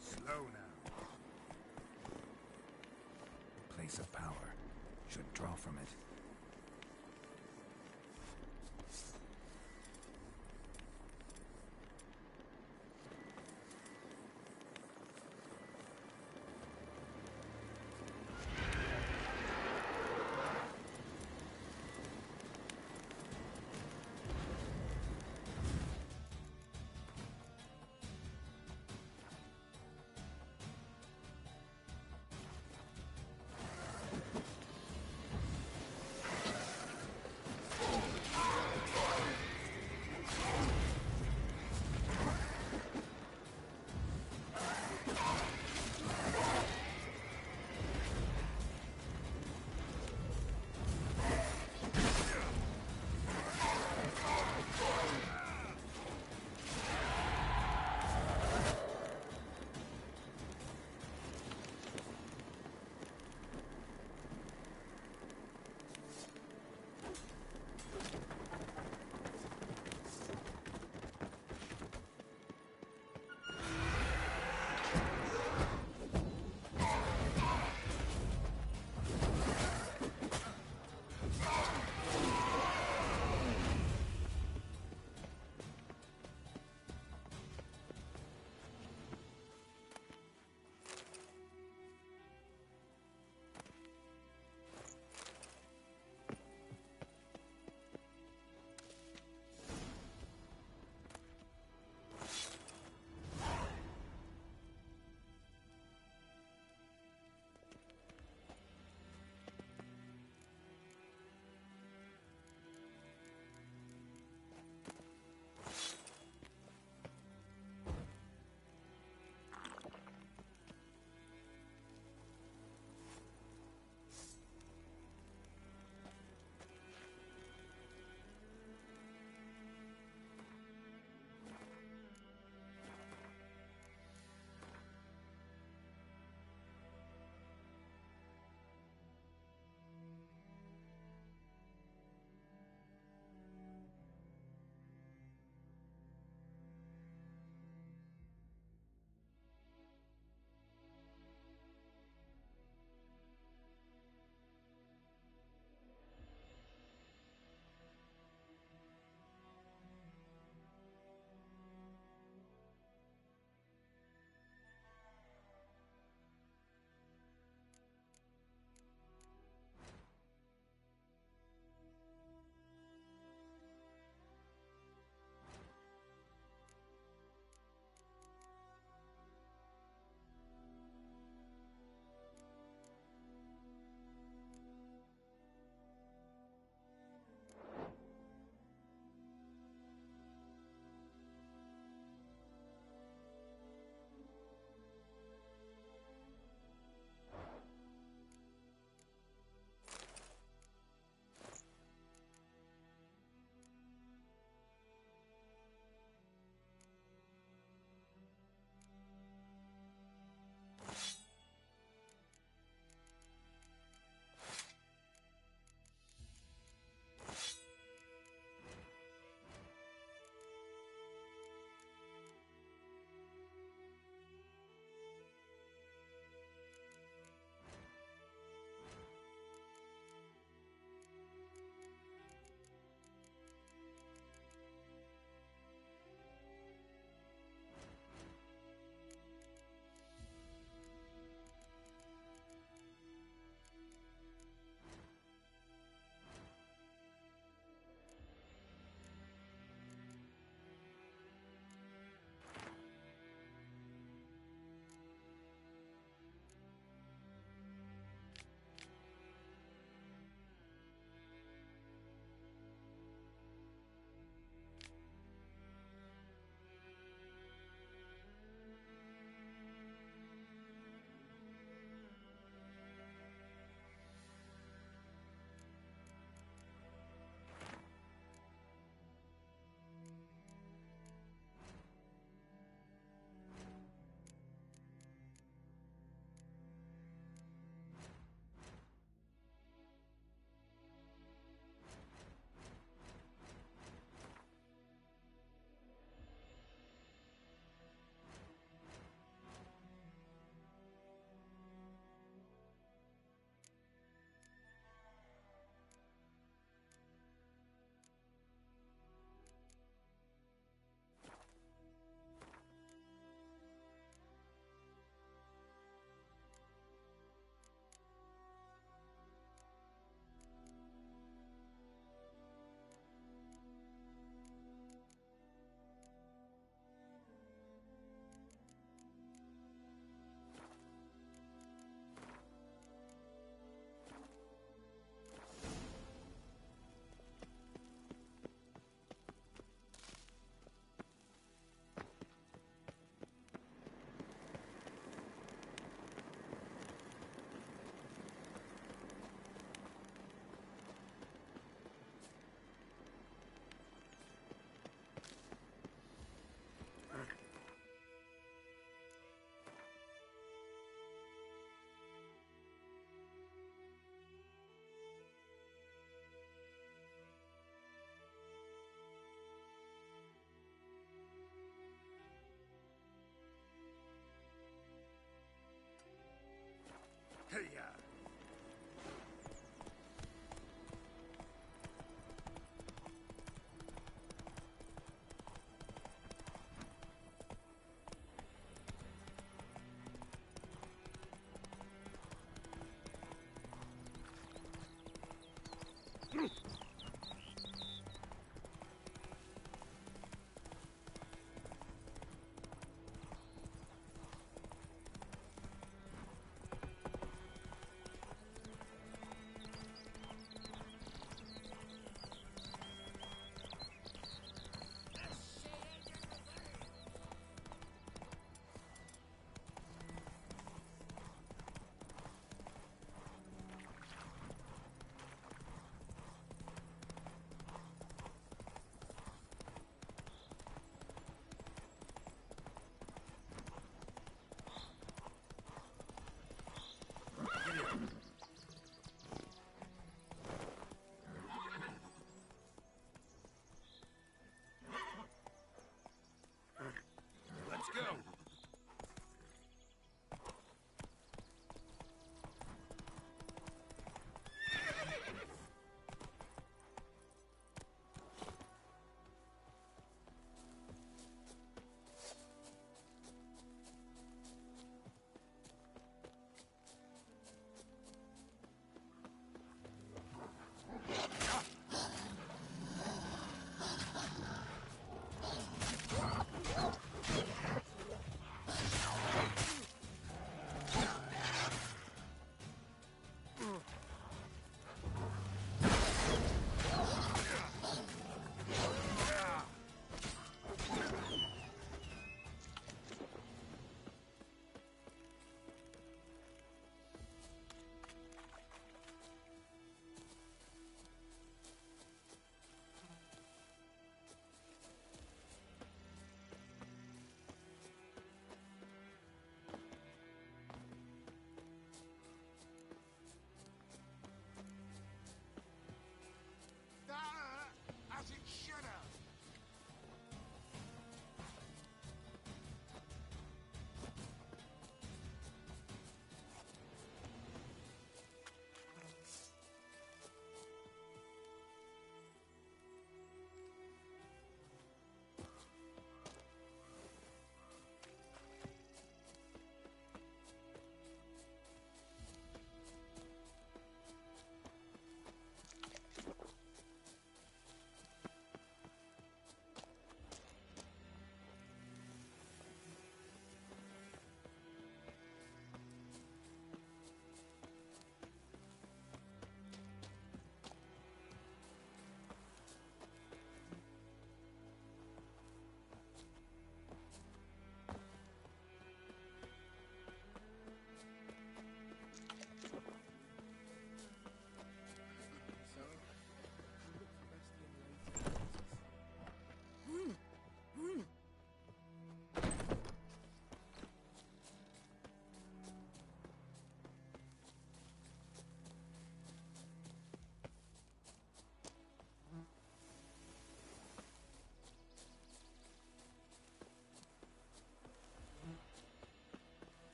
Slow now. Place of power. Should draw from it.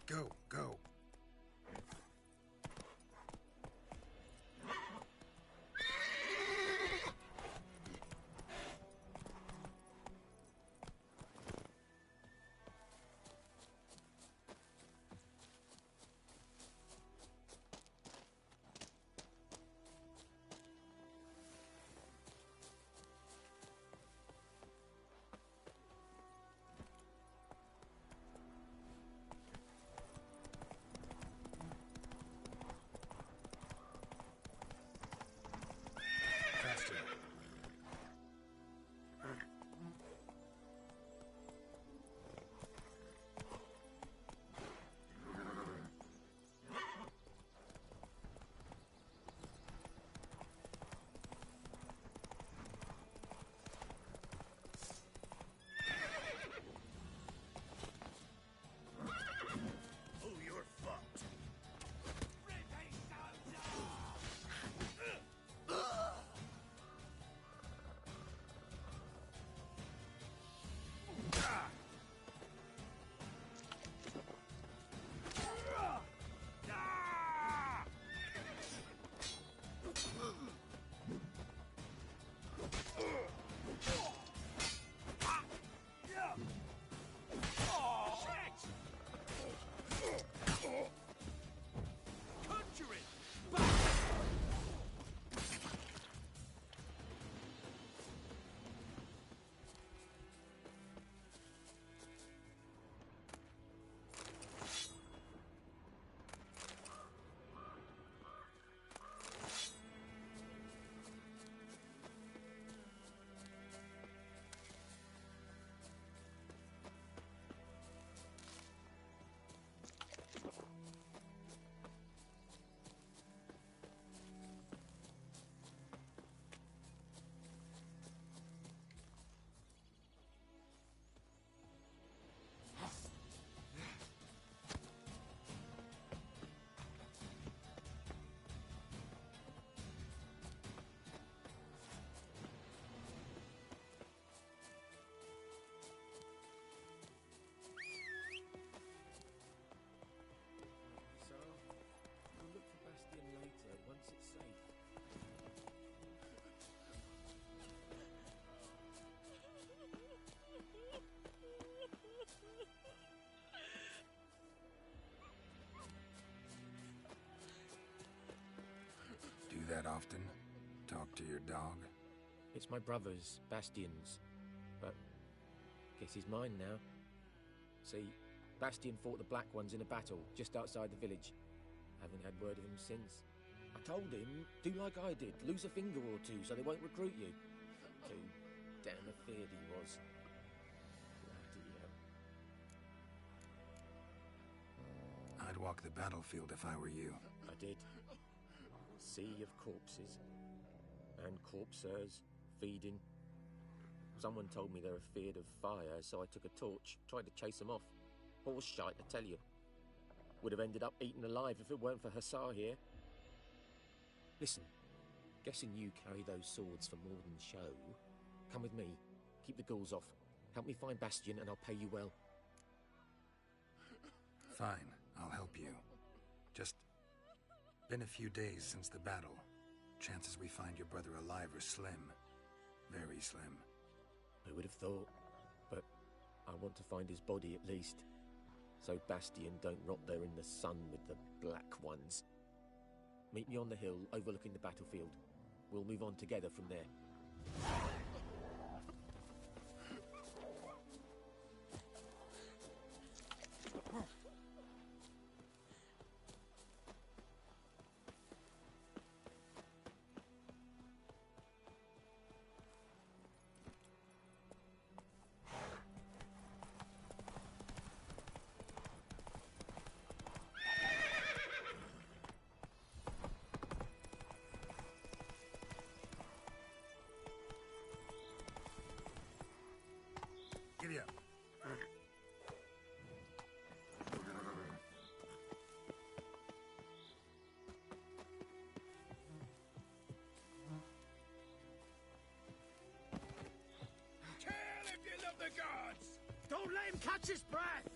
Go, go. That often? Talk to your dog? It's my brother's, Bastion's. But guess he's mine now. See, Bastion fought the Black Ones in a battle just outside the village. Haven't had word of him since. I told him, do like I did, lose a finger or two so they won't recruit you. Too damn afeard he was. I'd walk the battlefield if I were you. I did. Sea of corpses. And corpsers, feeding. Someone told me they're afeard of fire, so I took a torch, tried to chase them off. Horse shite, I tell you. Would have ended up eaten alive if it weren't for Hussar here. Listen, guessing you carry those swords for more than show. Come with me, keep the ghouls off. Help me find Bastion and I'll pay you well. Fine, I'll help you. Just been a few days since the battle. Chances we find your brother alive are slim. Very slim. I would have thought, but I want to find his body at least. So Bastion don't rot there in the sun with the Black Ones. Meet me on the hill overlooking the battlefield. We'll move on together from there. Giddy up. Kill if you love the gods! Don't let him catch his breath!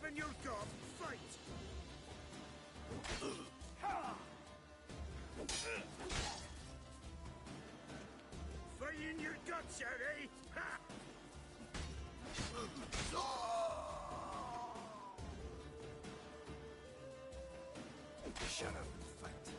everything you've got, fight! Fighting your guts out, eh? Ha! Shut up and fight.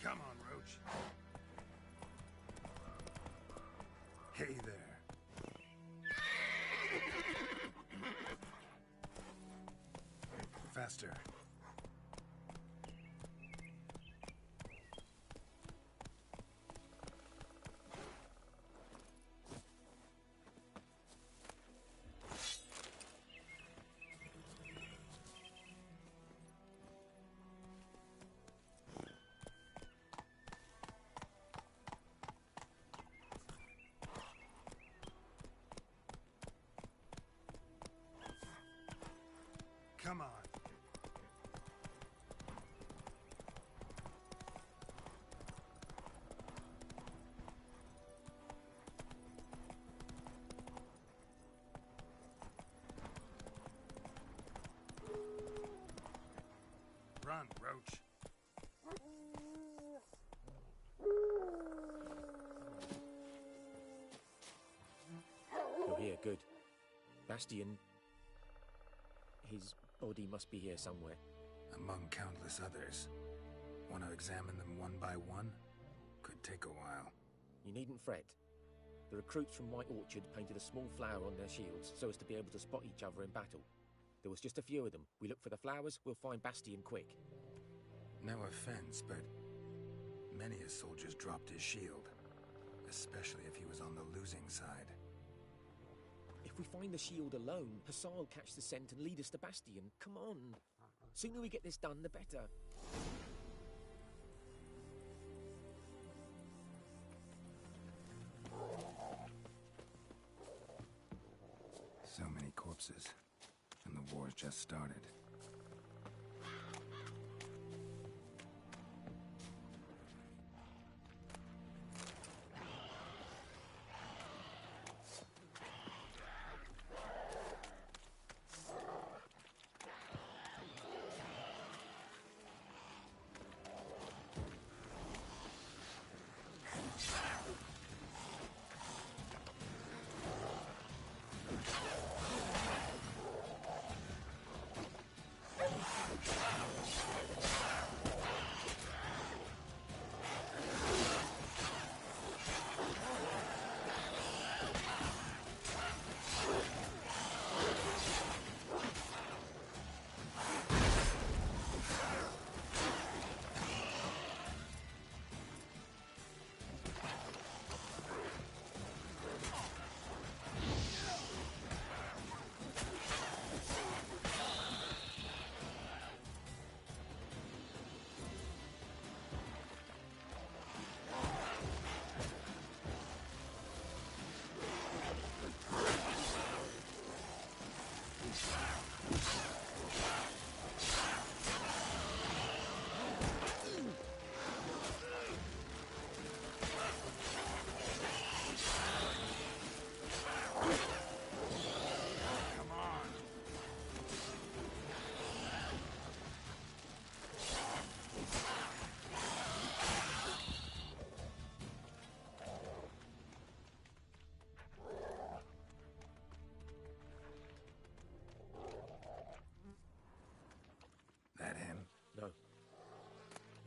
Come on, Roach. Hey there. Faster. Come on. Run, Roach. You're here, good. Bastion... His body must be here somewhere. Among countless others. Want to examine them one by one? Could take a while. You needn't fret. The recruits from White Orchard painted a small flower on their shields so as to be able to spot each other in battle. There was just a few of them. We look for the flowers, we'll find Bastion quick. No offense, but many a soldier's dropped his shield. Especially if he was on the losing side. If we find the shield alone, Hussar will catch the scent and lead us to Bastion. Come on. Sooner we get this done, the better. So many corpses. And the war's just started.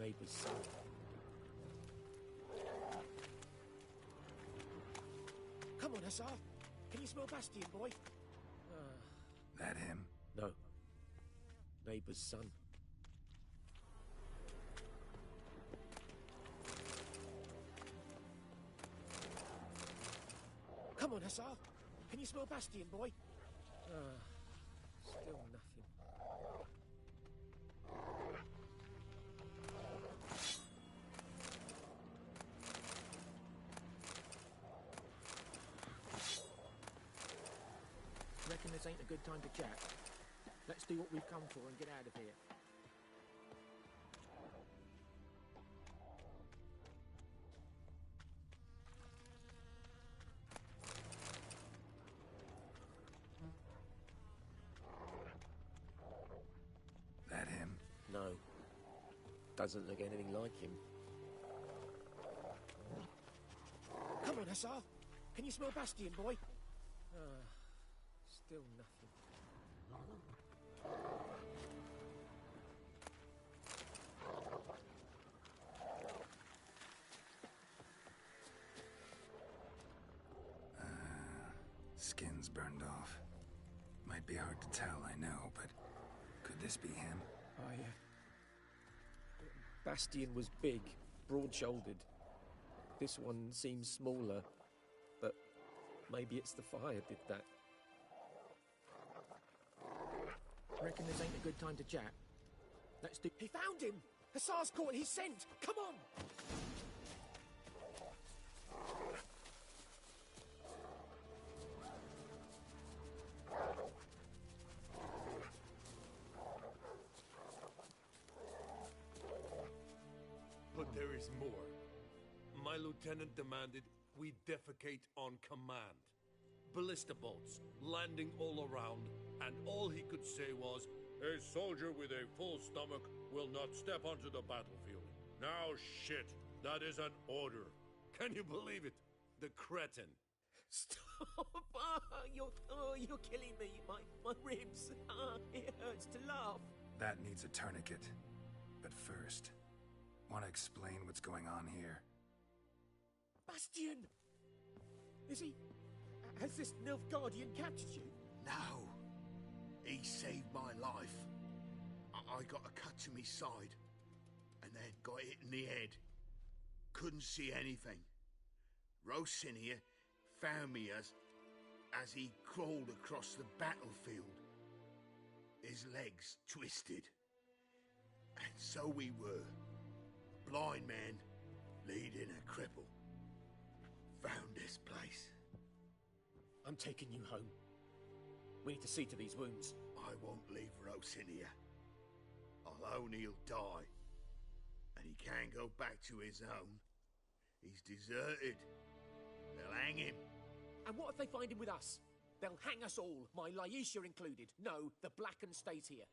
Neighbor's son. Come on, Hussar. Can you smell Bastion, boy? That him? No. Neighbor's son. Come on, Hussar. Can you smell Bastion, boy? Still nothing. Reckon this ain't a good time to chat. Let's do what we've come for and get out of here. That him? No. Doesn't look anything like him. Come on, Hussar. Can you smell Bastion, boy? Still nothing. Skin's burned off. Might be hard to tell, I know, but could this be him? Bastion was big, broad-shouldered. This one seems smaller, but maybe it's the fire did that. Reckon this ain't a good time to chat. Let's do... He found him! Hussar's caught his scent! Come on! But there is more. My lieutenant demanded we defecate on command. Ballista bolts, landing all around, and all he could say was, "A soldier with a full stomach will not step onto the battlefield." Now shit, that is an order. Can you believe it? The cretin. Stop! You're killing me. My ribs. It hurts to laugh. That needs a tourniquet. But first, Want to explain what's going on here? Bastian! Is he... Has this Nilfgaardian captured you? No. He saved my life. I got a cut to my side, and then got hit in the head. Couldn't see anything. Rosin here found me as he crawled across the battlefield. His legs twisted. And so we were. Blind man leading a cripple. Found this place. I'm taking you home. We need to see to these wounds. I won't leave Rosin here. I'll own he'll die. And he can't go back to his own. He's deserted. They'll hang him. And what if they find him with us? They'll hang us all, my Laisha included. No, the Blacken stays here.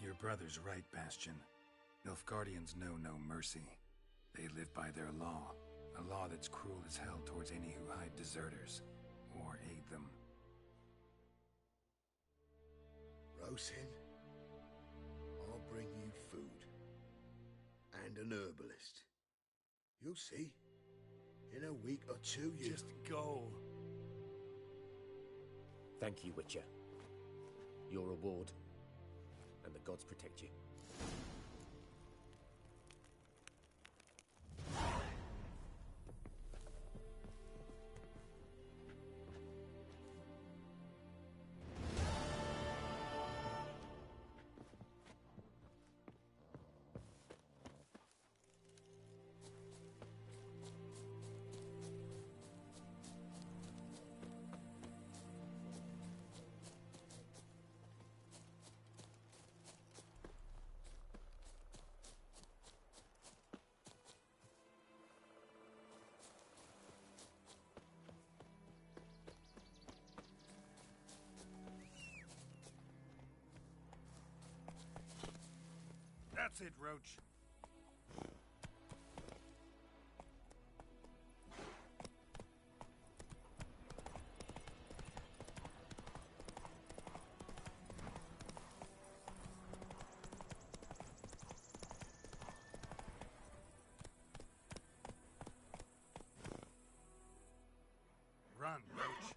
Your brother's right, Bastion. Nilfgaardians know no mercy. They live by their law, a law that's cruel as hell towards any who hide deserters or aid them. Rosin, I'll bring you food. And an herbalist. You'll see. In a week or two, you... Just go. Thank you, Witcher. Your reward. And the gods protect you. That's it, Roach. Run, Roach.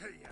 Hey-ya!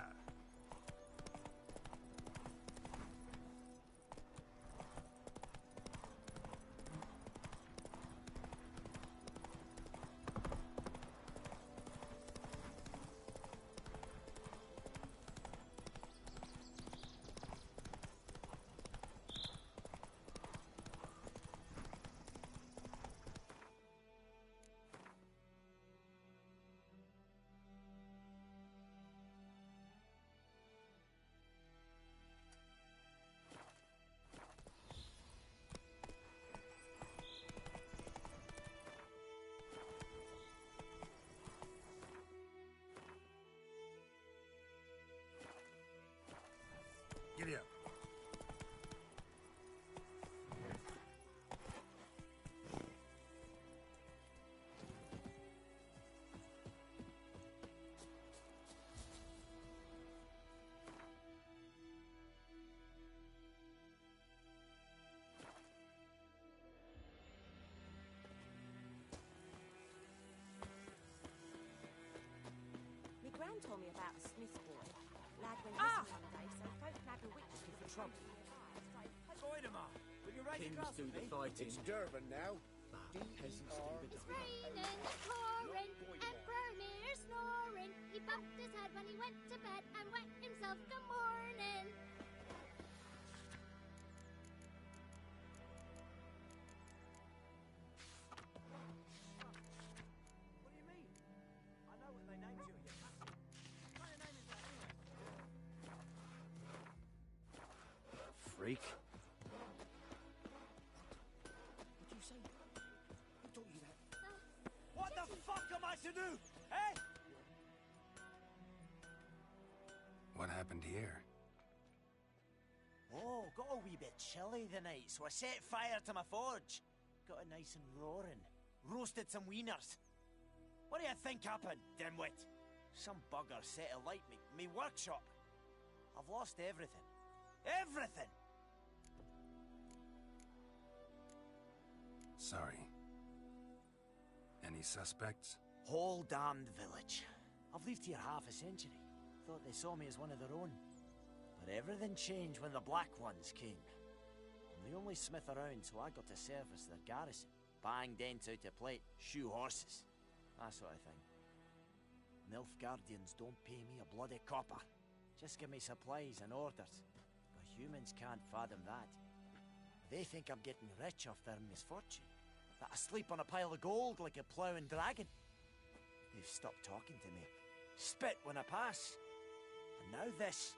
Giddy up. My gran told me about a Smith boy. Lad went missing the other day, so folk flag a witch for trouble. Goidemar, will you write Kings across do with the me? fighting. It's Durban now. Peasants do the It's raining, pouring, and Vermeer snoring. He bumped his head when he went to bed and wet himself good morning. What do you mean? I know what they named you. What kind of name is that anyway? freak. What do you say? Who taught you that? What the fuck am I to do? Eh? What happened here? Oh, got a wee bit chilly the night, so I set fire to my forge. Got it nice and roaring. Roasted some wieners. What do you think happened, dimwit? Some bugger set alight me workshop. I've lost everything. Everything! Sorry. Any suspects? Whole damned village. I've lived here half a century. Thought they saw me as one of their own. But everything changed when the Black Ones came. I'm the only smith around, so I got to service their garrison. Bang dents out of plate, shoe horses. That sort of thing. Nilfgaardians don't pay me a bloody copper. Just give me supplies and orders. But humans can't fathom that. They think I'm getting rich off their misfortune. That I sleep on a pile of gold like a ploughing dragon. They've stopped talking to me. Spit when I pass. And now this.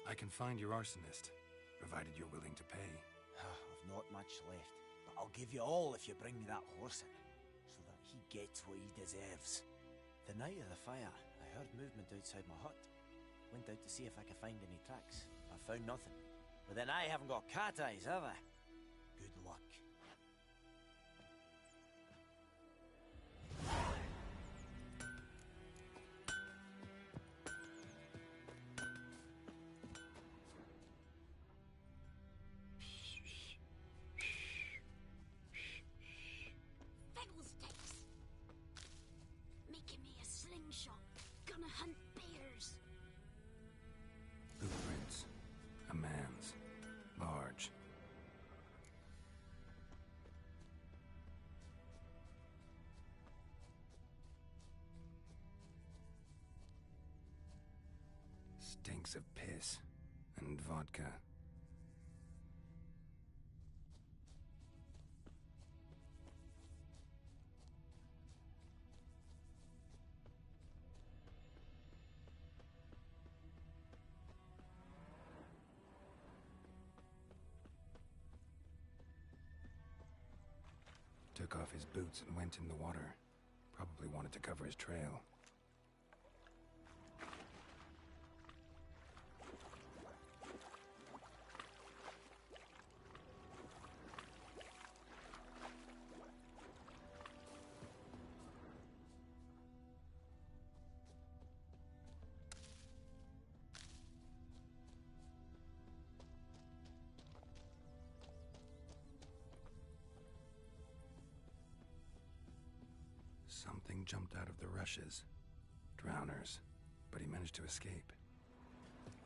I can find your arsonist, provided you're willing to pay. I've not much left, but I'll give you all if you bring me that horse in, so that he gets what he deserves. The night of the fire, I heard movement outside my hut. Went out to see if I could find any tracks. I found nothing. But then I haven't got cat eyes, have I? Good luck. Fiddlesticks! Making me a slingshot. Gonna hunt bears. Blueprints. A man's. Large. Stinks of piss. And vodka. Took off his boots and went in the water. Probably wanted to cover his trail. Something jumped out of the rushes. Drowners. But he managed to escape.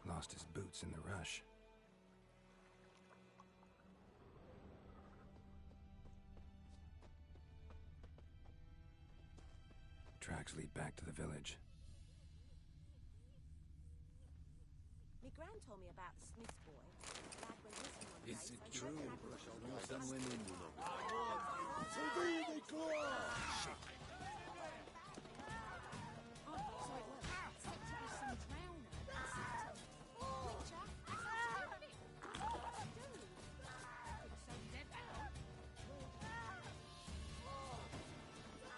Lost his boots in the rush. Tracks lead back to the village. Me gran told me about the Smith's boy. Lad went missing one day, Is it so true? he went back to Some women, you know. Shit. Oh, so it was. Said to be some drowner. Witcher,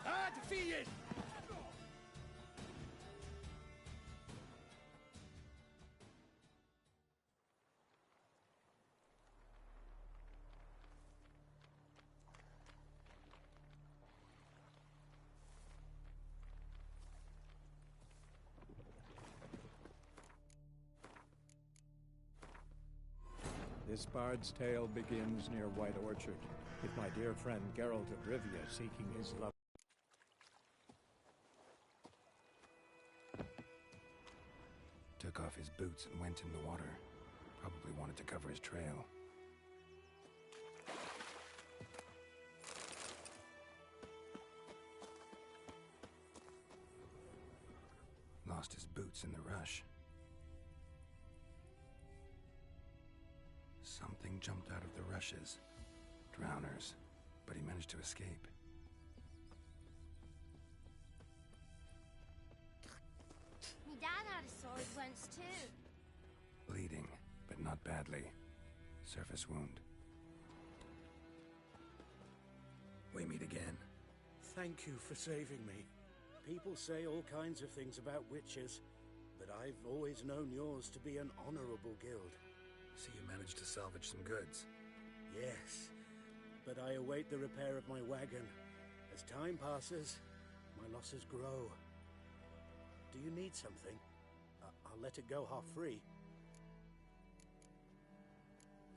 Ah, defeated! This bard's tale begins near White Orchard, with my dear friend Geralt of Rivia seeking his love. Took off his boots and went in the water. Probably wanted to cover his trail. Lost his boots in the rush. Something jumped out of the rushes. Drowners. But he managed to escape. Me dad had a sword once too. Leave. not badly. Surface wound. We meet again. Thank you for saving me. People say all kinds of things about witches, but I've always known yours to be an honorable guild. So you managed to salvage some goods? Yes, but I await the repair of my wagon. As time passes, my losses grow. Do you need something? I'll let it go half-free.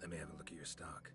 Let me have a look at your stock.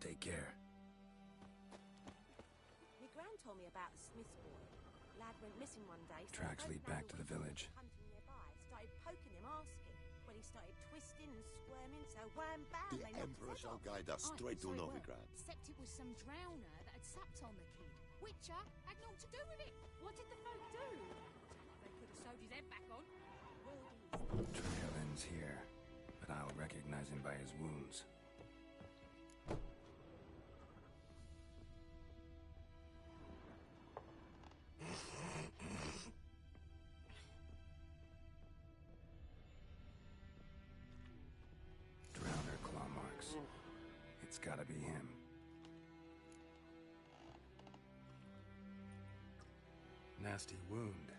Take care. My gran told me about a Smith's boy. Lad went missing one day. So Tracks lead back to the village. Hunting nearby, started poking him, asking. When he started twisting and squirming, so wham bam. The Emperor shall guide us straight to Novigrad. Except it was some drowner that had supped on the kid. Witcher had naught to do with it. What did the folk do? They could have sewed his head back on. Trail ends here, but I'll recognize him by his wounds. Drowner claw marks. It's gotta be him. Nasty wound.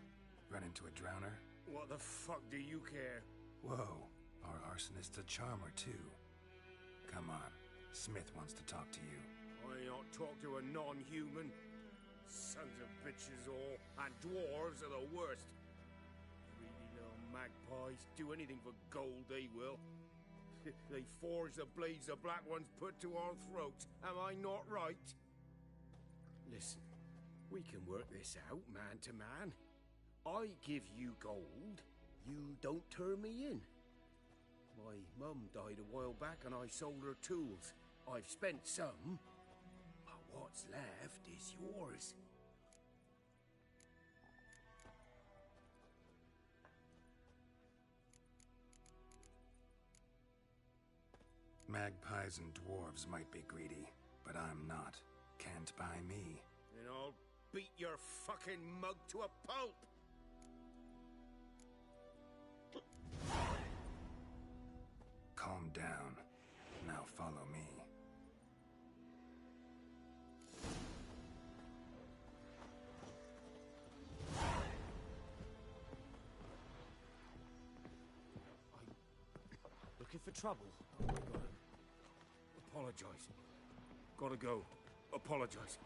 Run into a drowner? What the fuck do you care? Whoa, our arsonist's a charmer too. Come on, Smith wants to talk to you. I don't talk to a non-human. Sons of bitches all, and dwarves are the worst. Greedy little magpies do anything for gold, they will. They forge the blades the black ones put to our throats. Am I not right? Listen, we can work this out man to man. I give you gold, you don't turn me in. My mum died a while back and I sold her tools. I've spent some, but what's left is yours. Magpies and dwarves might be greedy, but I'm not. Can't buy me. And I'll beat your fucking mug to a pulp! Calm down. Now follow me. Looking for trouble? Apologize. Gotta go. Apologize.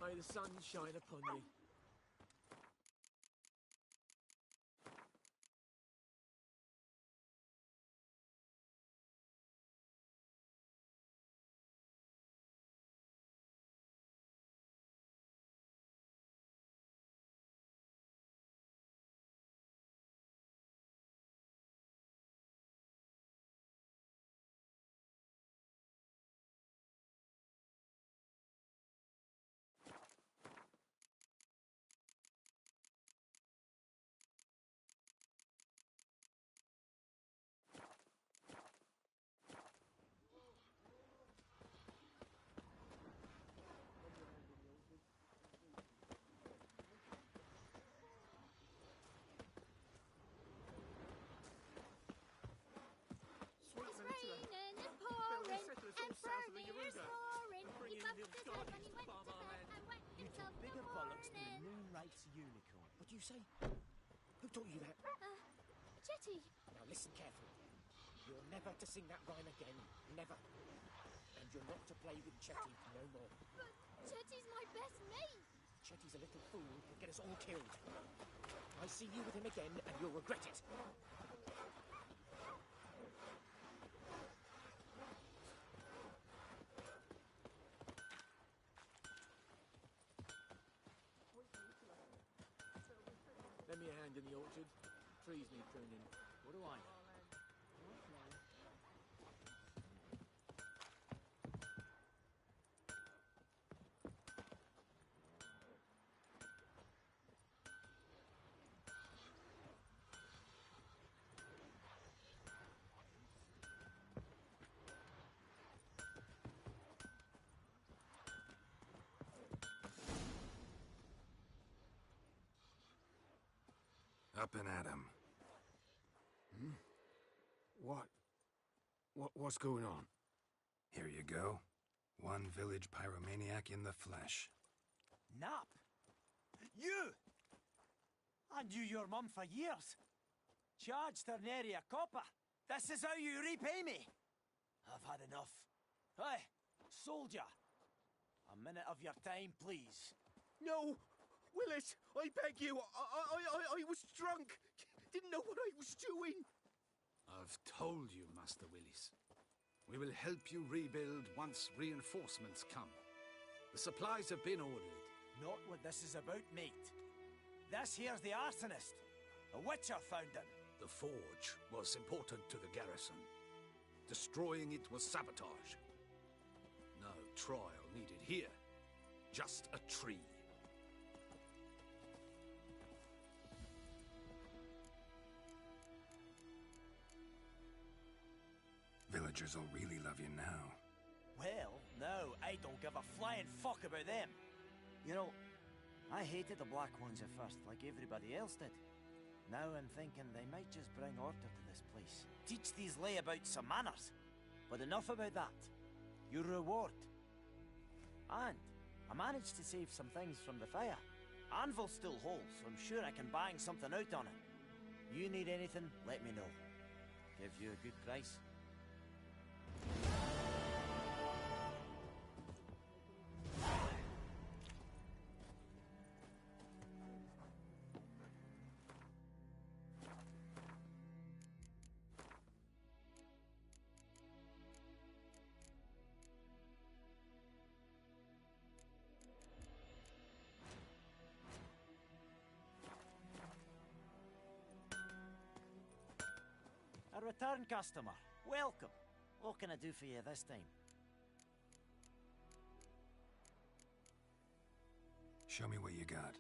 May the sun shine upon you. had when he went to bed and wet You himself took the bigger bollocks than a morning. Moonlight's unicorn. What do you say? Who taught you that? Chetty. Now listen carefully. You're never to sing that rhyme again. Never. And you're not to play with Chetty no more. But Chetty's my best mate. Chetty's a little fool who'll get us all killed. I see you with him again, and you'll regret it. Lend me a hand in the orchard. Trees need pruning. What do I know? Up and at 'em. What's going on? Here you go. One village pyromaniac in the flesh. Nap? You! I knew your mum for years. Charged her nary a copper. This is how you repay me. I've had enough. Hey, soldier. A minute of your time, please. No! Willis, I beg you. I was drunk. Didn't know what I was doing. I've told you, Master Willis. We will help you rebuild once reinforcements come. The supplies have been ordered. Not what this is about, mate. This here's the arsonist. A witcher found him. The forge was important to the garrison. Destroying it was sabotage. No trial needed here. Just a tree. Villagers will really love you now. Well, no, I don't give a flying fuck about them. You know, I hated the Black Ones at first, like everybody else did. Now I'm thinking they might just bring order to this place. Teach these layabouts some manners. But enough about that. Your reward. And I managed to save some things from the fire. Anvil's still whole, so I'm sure I can bang something out on it. You need anything, let me know. Give you a good price. A return customer. Welcome. What can I do for you this time? Show me what you got.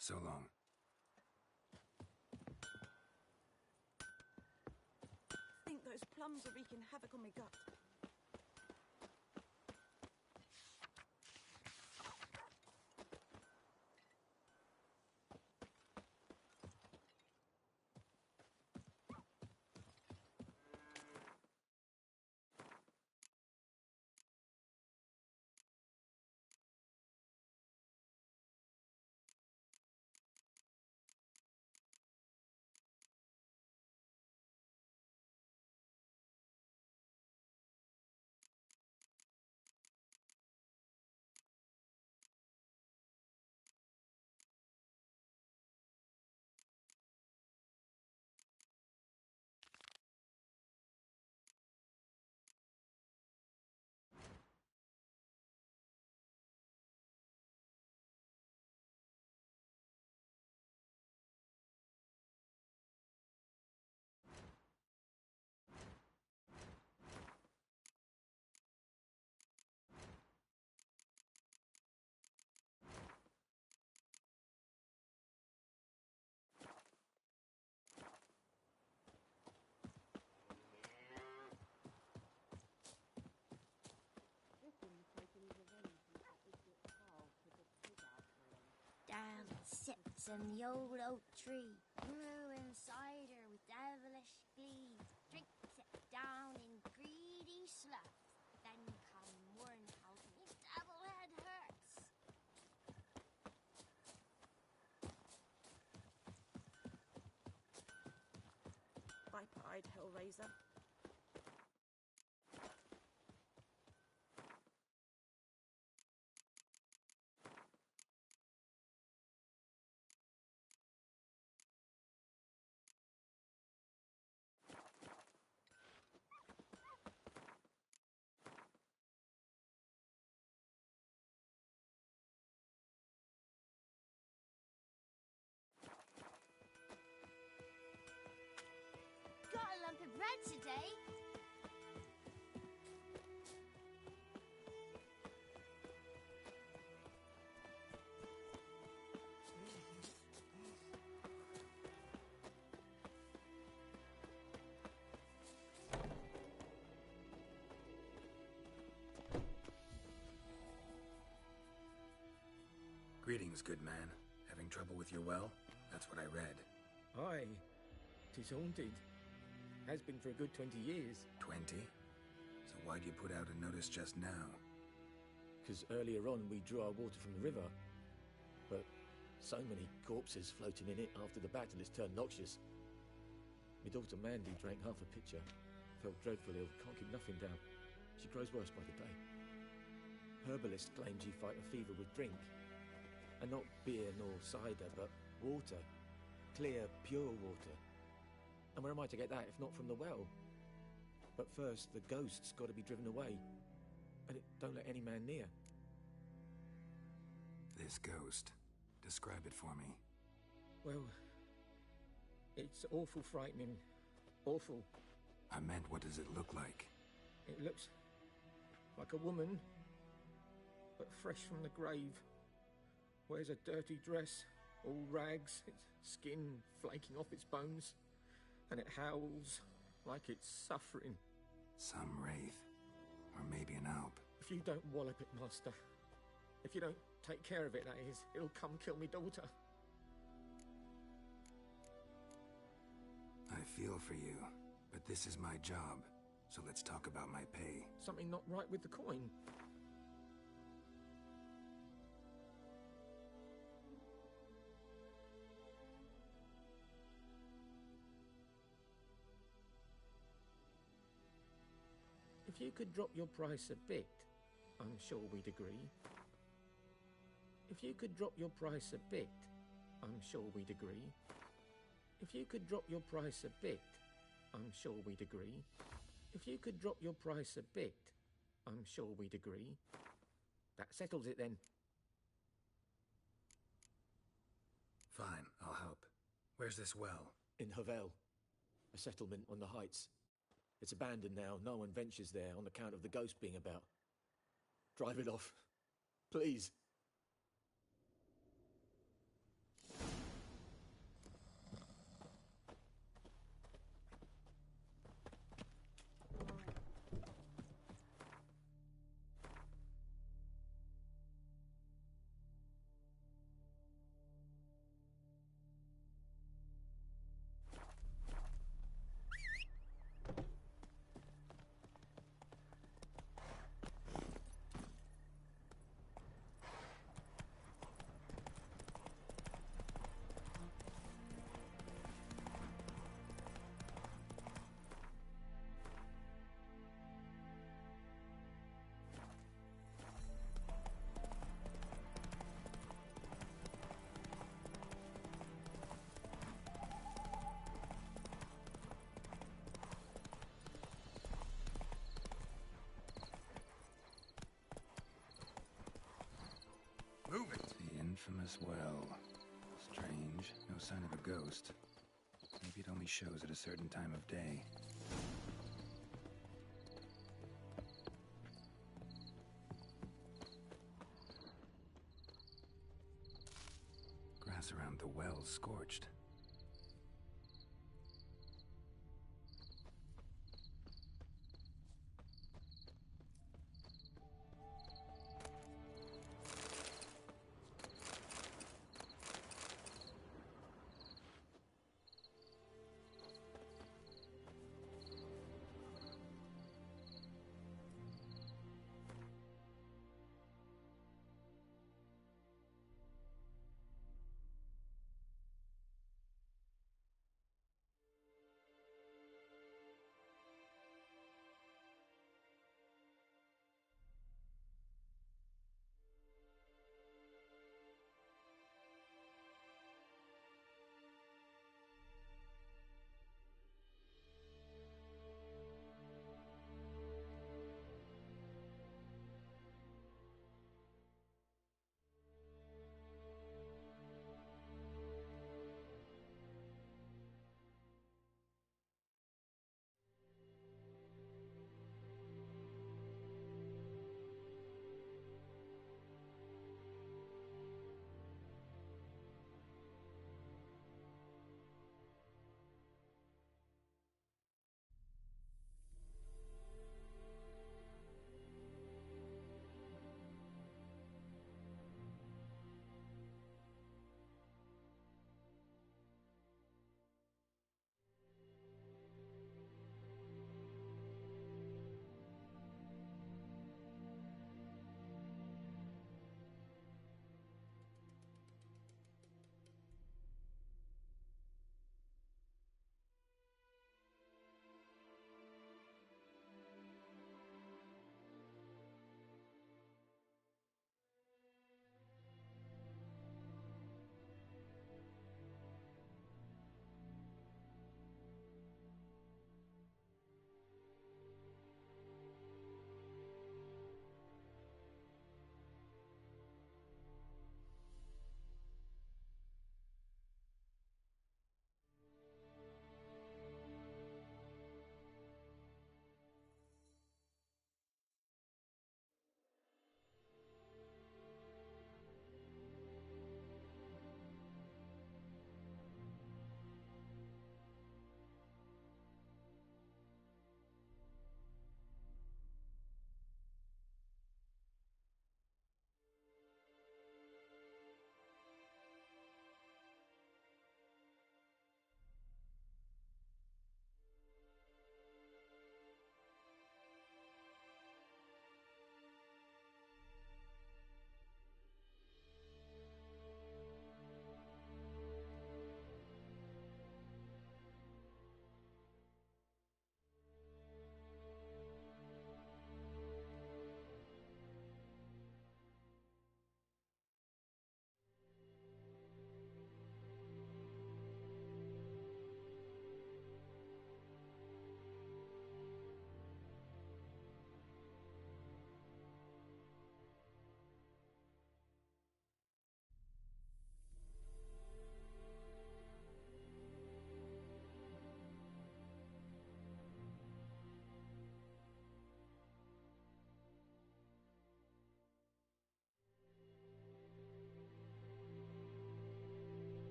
So long. I think those plums are wreaking havoc on my gut. sits in the old oak tree, brewing cider with devilish glee. Drinks it down in greedy sloth. Then come morn tells me devil head hurts. Bright-eyed Hellraiser. Got a lump of bread today. Greetings, good man. Having trouble with your well? That's what I read. Aye, 'tis haunted. Has been for a good 20 years. 20? So why'd you put out a notice just now? 'Cause earlier on we drew our water from the river. But so many corpses floating in it after the battle it's turned noxious. My daughter Mandy drank half a pitcher. Felt dreadful ill, can't keep nothing down. She grows worse by the day. Herbalists claims you fight a fever with drink. And not beer nor cider, but water. Clear, pure water. And where am I to get that if not from the well? But first, the ghost's got to be driven away. And it don't let any man near. This ghost. Describe it for me. Well, it's awful frightening. Awful. I meant, what does it look like? It looks like a woman, but fresh from the grave. Wears a dirty dress, all rags, its skin flaking off its bones, and it howls like it's suffering. Some wraith. Or maybe an alp. If you don't wallop it, Master, if you don't take care of it, that is, it'll come kill me daughter. I feel for you, but this is my job, so let's talk about my pay. Something not right with the coin. If you could drop your price a bit, I'm sure we'd agree. If you could drop your price a bit, I'm sure we'd agree. If you could drop your price a bit, I'm sure we'd agree. If you could drop your price a bit, I'm sure we'd agree. That settles it then. Fine, I'll help. Where's this well? In Havel, a settlement on the heights. It's abandoned now. No one ventures there on account of the ghost being about. Drive it off. Please. Move it! The infamous well. Strange. No sign of a ghost. Maybe it only shows at a certain time of day. Grass around the well's scorched.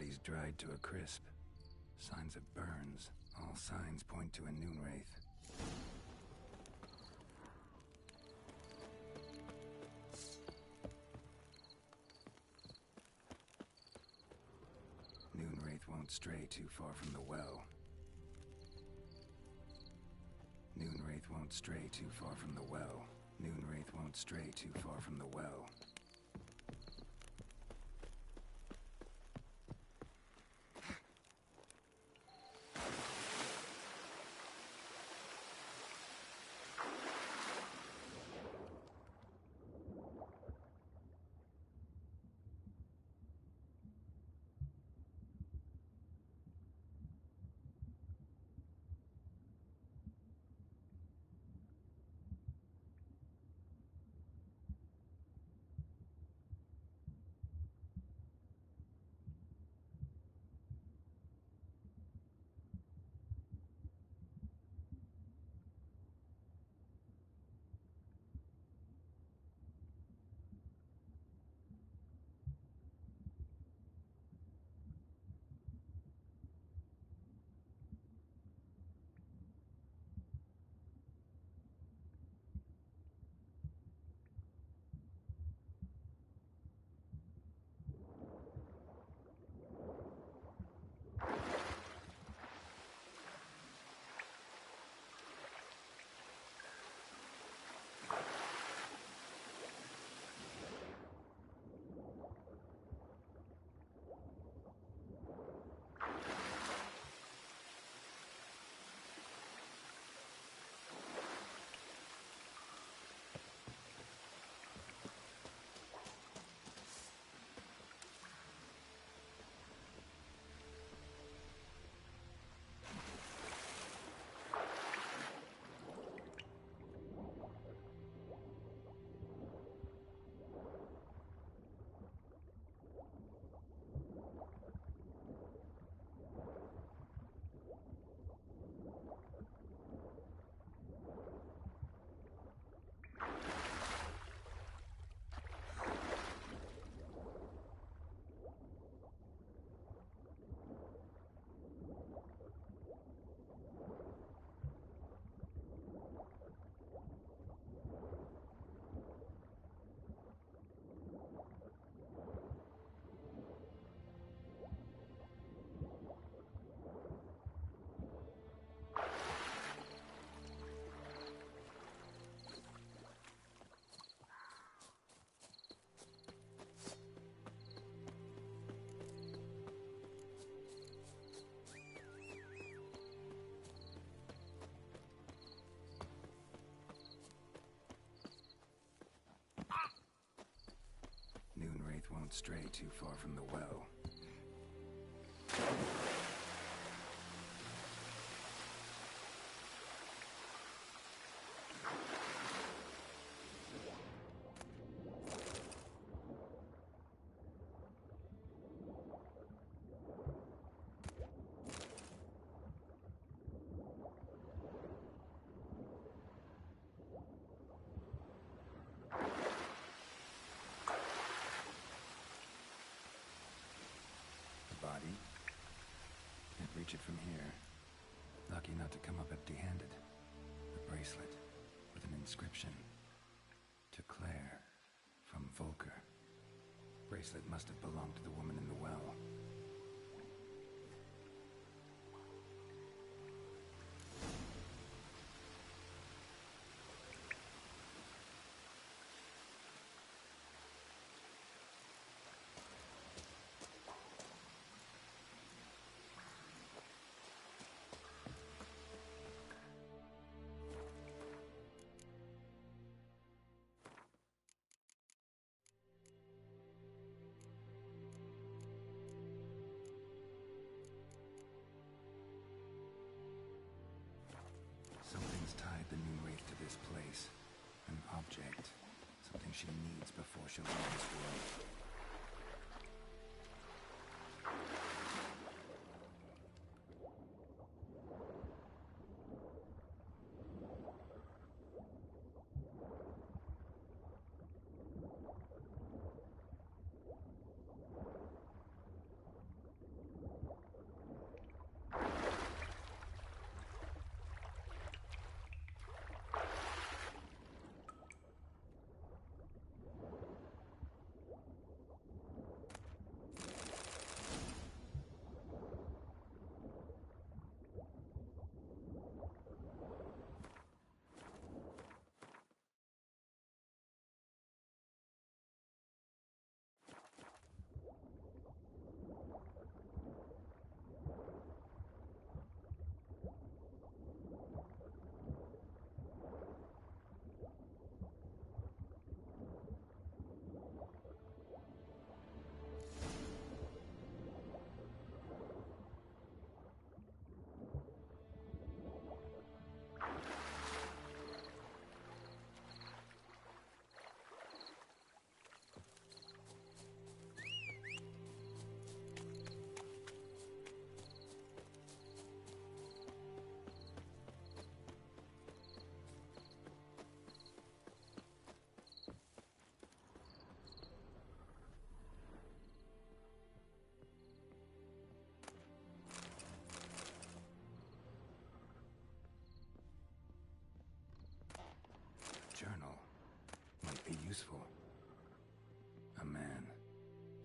body's dried to a crisp. Signs of burns. All signs point to a Noonwraith. Noonwraith won't stray too far from the well. Noonwraith won't stray too far from the well. Noonwraith won't stray too far from the well. Noonwraith won't stray too far from the well. Body. Can't reach it from here. Lucky not to come up empty-handed. A bracelet with an inscription. To Claire, from Volker. Bracelet must have belonged to the woman in the well. Something's tied the Noonwraith to this place. An object. Something she needs before she'll leave this world.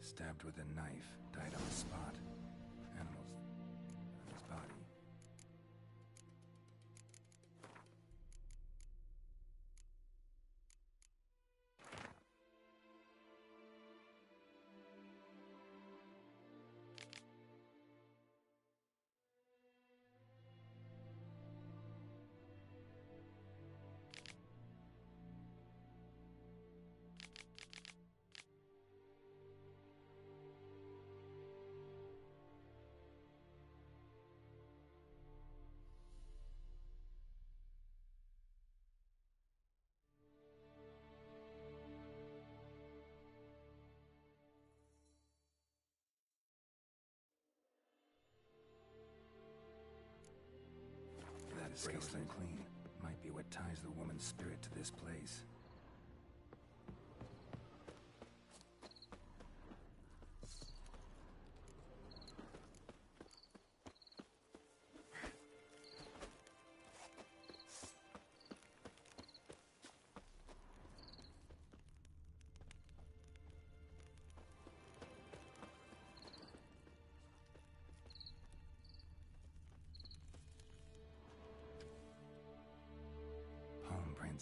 Stabbed with a knife, died on the spot. Animals on his body. Skeleton clean. Might be what ties the woman's spirit to this place.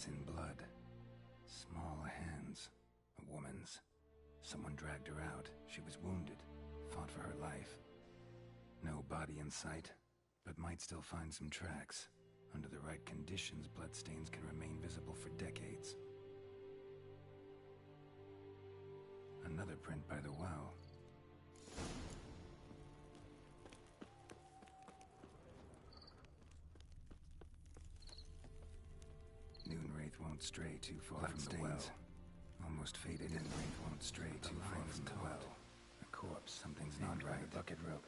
In blood. Small hands. A woman's. Someone dragged her out. She was wounded. Fought for her life. No body in sight, but might still find some tracks. Under the right conditions, bloodstains can remain visible for decades. Another print by the well. Won't stray too far from the well. Almost faded in. Wraith won't stray too far from the well. A corpse. Something's not right. A bucket rope.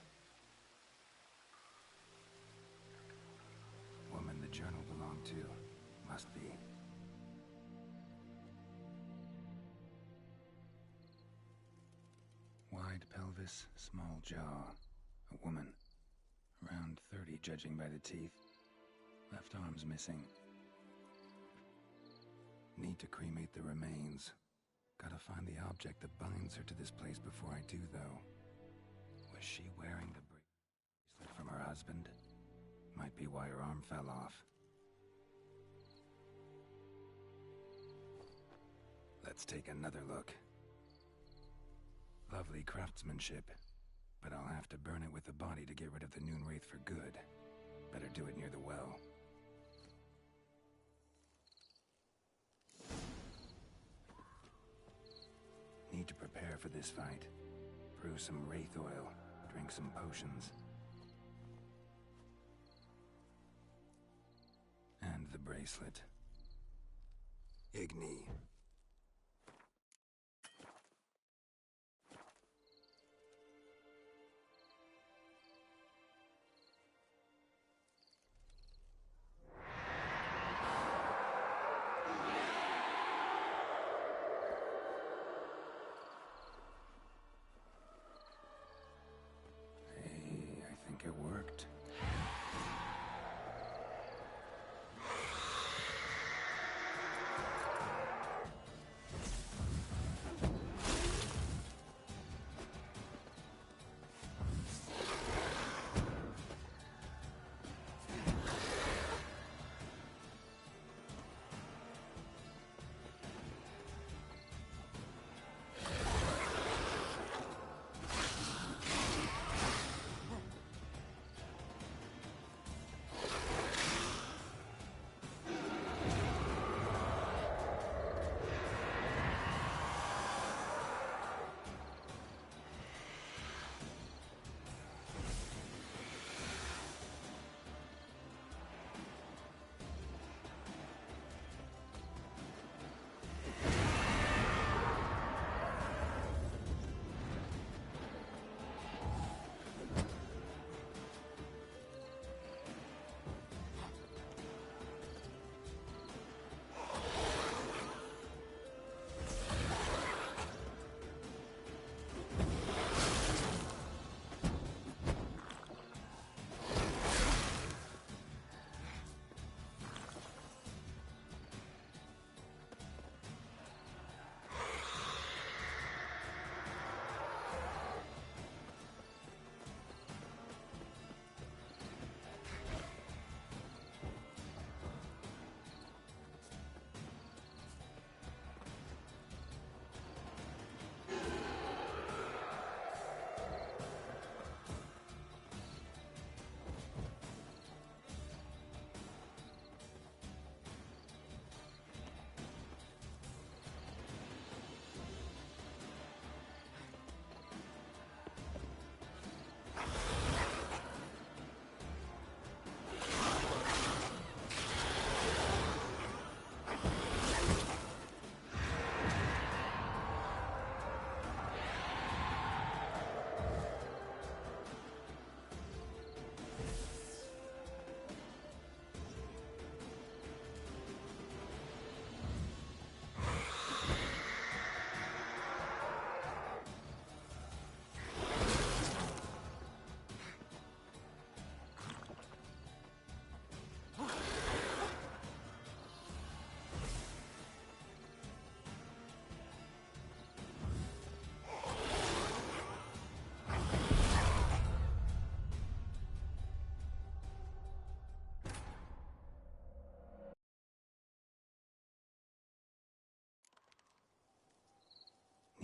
Woman the journal belonged to. Must be. Wide pelvis, small jaw. A woman. Around 30, judging by the teeth. Left arm's missing. Need to cremate the remains. Gotta find the object that binds her to this place before I do, though. Was she wearing the bracelet from her husband? Might be why her arm fell off. Let's take another look. Lovely craftsmanship, but I'll have to burn it with the body to get rid of the Noon Wraith for good. Better do it near the well. Need to prepare for this fight. Brew some wraith oil, drink some potions. And the bracelet. Igni. It worked.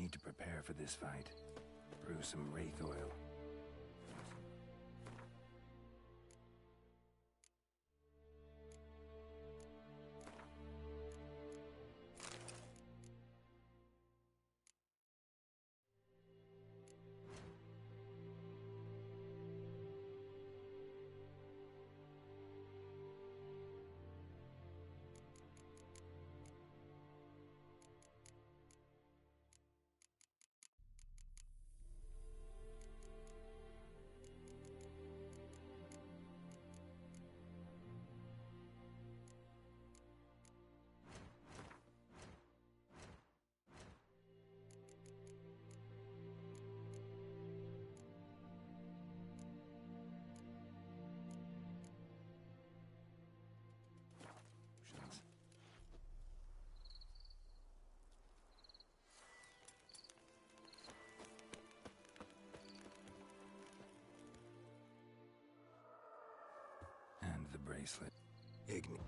Need to prepare for this fight. Brew some wraith oil. And the bracelet. Igni.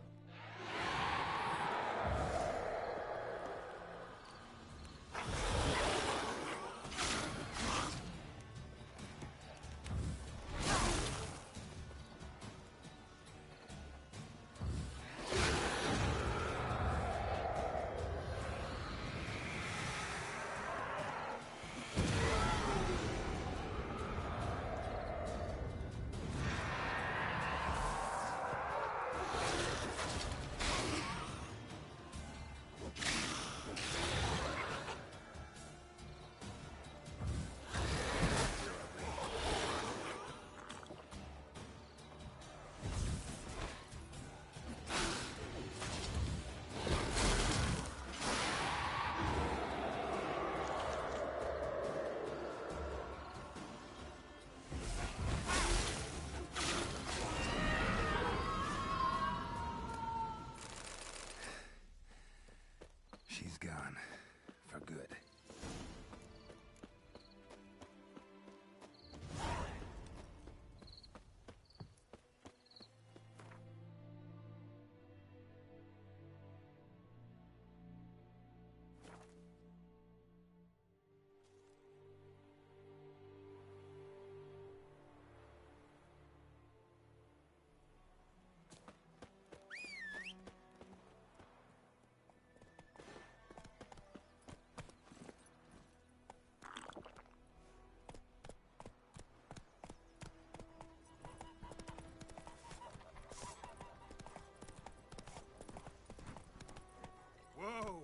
She's gone. For good. Whoa!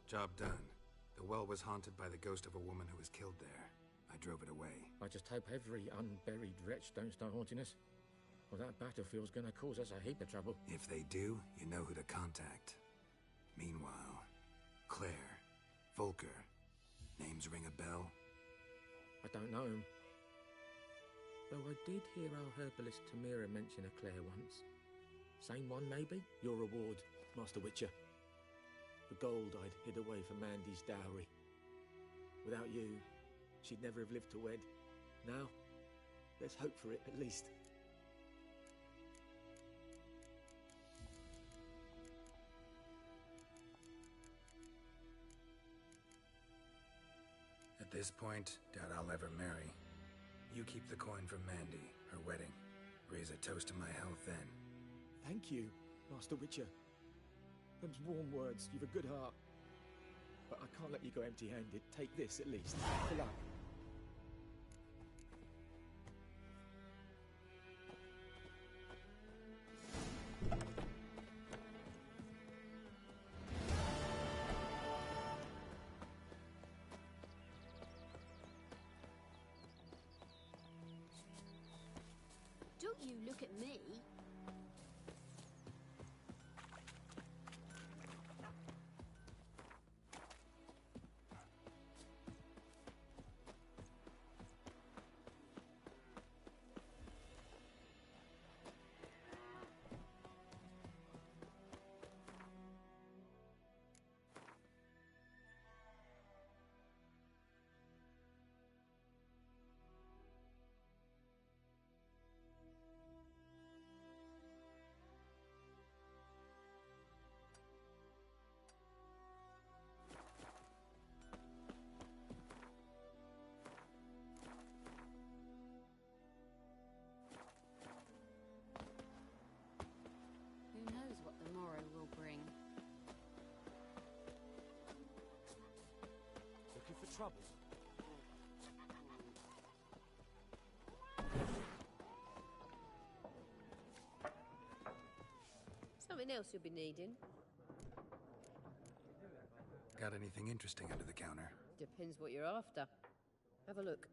Job done. The well was haunted by the ghost of a woman who was killed there. I drove it away. I just hope every unburied wretch don't start haunting us. Well, that battlefield's gonna cause us a heap of trouble. If they do, you know who to contact. Meanwhile, Claire, Volker, names ring a bell? I don't know him. Though I did hear our herbalist Tamira mention a Claire once. Same one, maybe? Your reward, Master Witcher. The gold I'd hid away for Mandy's dowry. Without you, she'd never have lived to wed. Now, let's hope for it, at least. At this point, doubt I'll ever marry. You keep the coin from Mandy, her wedding. Raise a toast to my health then. Thank you, Master Witcher. Them's warm words. You've a good heart. But I can't let you go empty-handed. Take this, at least. For luck. Don't you look at me. trouble. Something else you'll be needing? Got anything interesting under the counter? Depends what you're after. Have a look.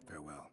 Farewell.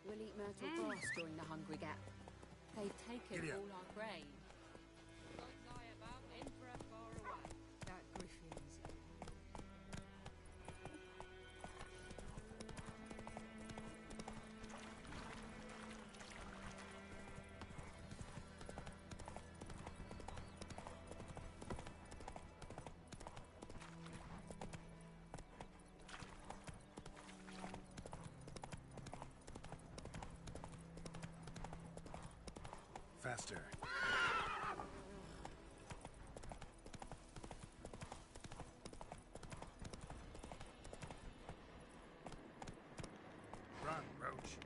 We'll eat myrtle grass during the Hungry Gap. They've taken Giddy up. all our grain. What's I about Emperor far away? That Griffins. Faster. Run, Roach.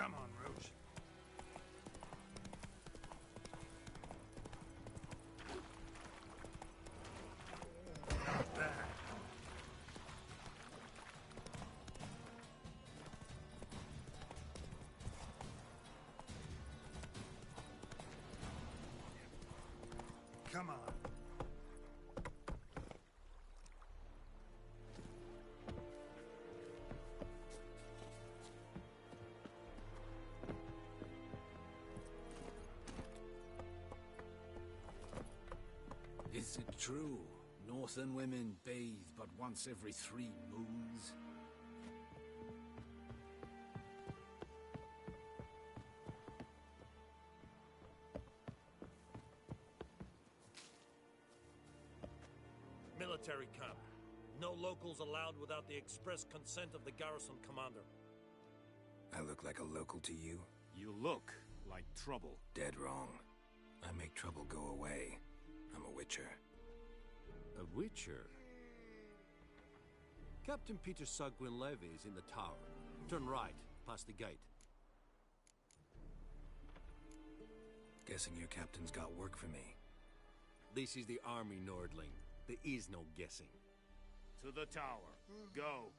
Come on, Rouge. Not bad. Come on. Is it true? Northern women bathe but once every 3 moons? Military camp. No locals allowed without the express consent of the garrison commander. I look like a local to you? You look like trouble. Dead wrong. I make trouble go away. I'm a witcher. A witcher? Captain Peter Sagwin Levy is in the tower. Turn right, past the gate. Guessing your captain's got work for me. This is the army, Nordling. There is no guessing. To the tower. Go.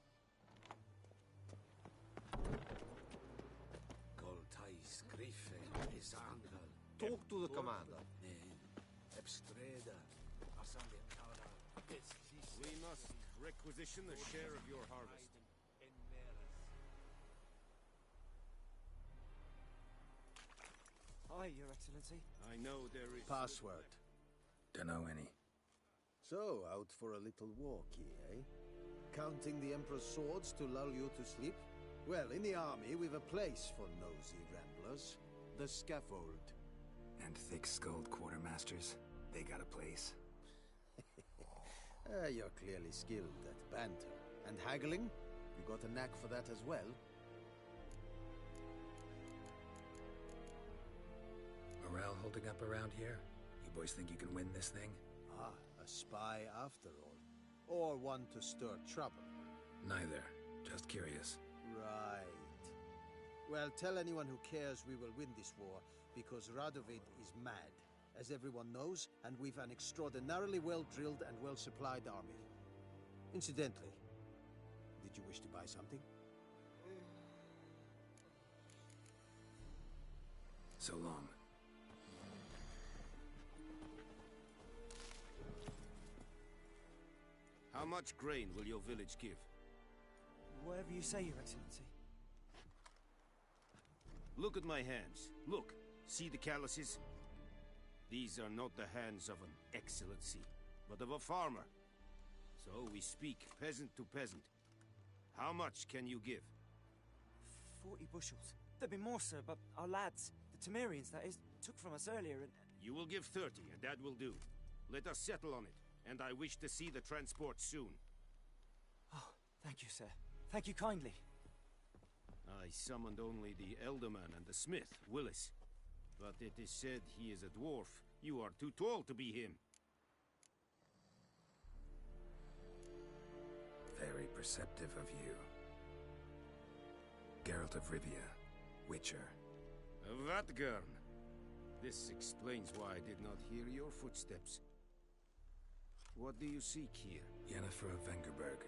Goltais Grife is Angel. Talk to the commander. We must requisition a share of your harvest. Hi, Your Excellency. I know there is... Password. Dunno any. So, out for a little walkie, eh? Counting the Emperor's swords to lull you to sleep? Well, in the army, we've a place for nosy ramblers. The scaffold. And thick-skulled quartermasters? They got a place. You're clearly skilled at banter. And haggling? You got a knack for that as well? Morale holding up around here? You boys think you can win this thing? Ah, a spy after all. Or one to stir trouble. Neither. Just curious. Right. Well, tell anyone who cares we will win this war, because Radovid is mad, as everyone knows, and we've an extraordinarily well-drilled and well-supplied army. Incidentally, did you wish to buy something? So long. How much grain will your village give? Whatever you say, Your Excellency. Look at my hands. Look. See the calluses? These are not the hands of an excellency, but of a farmer. So we speak peasant to peasant. How much can you give? 40 bushels. There'd be more, sir, but our lads, the Temerians, that is, took from us earlier and... You will give 30, and that will do. Let us settle on it, and I wish to see the transport soon. Oh, thank you, sir. Thank you kindly. I summoned only the Elderman and the smith, Willis. But it is said he is a dwarf. You are too tall to be him. Very perceptive of you. Geralt of Rivia, Witcher. Vatgern. This explains why I did not hear your footsteps. What do you seek here? Yennefer of Vengerberg.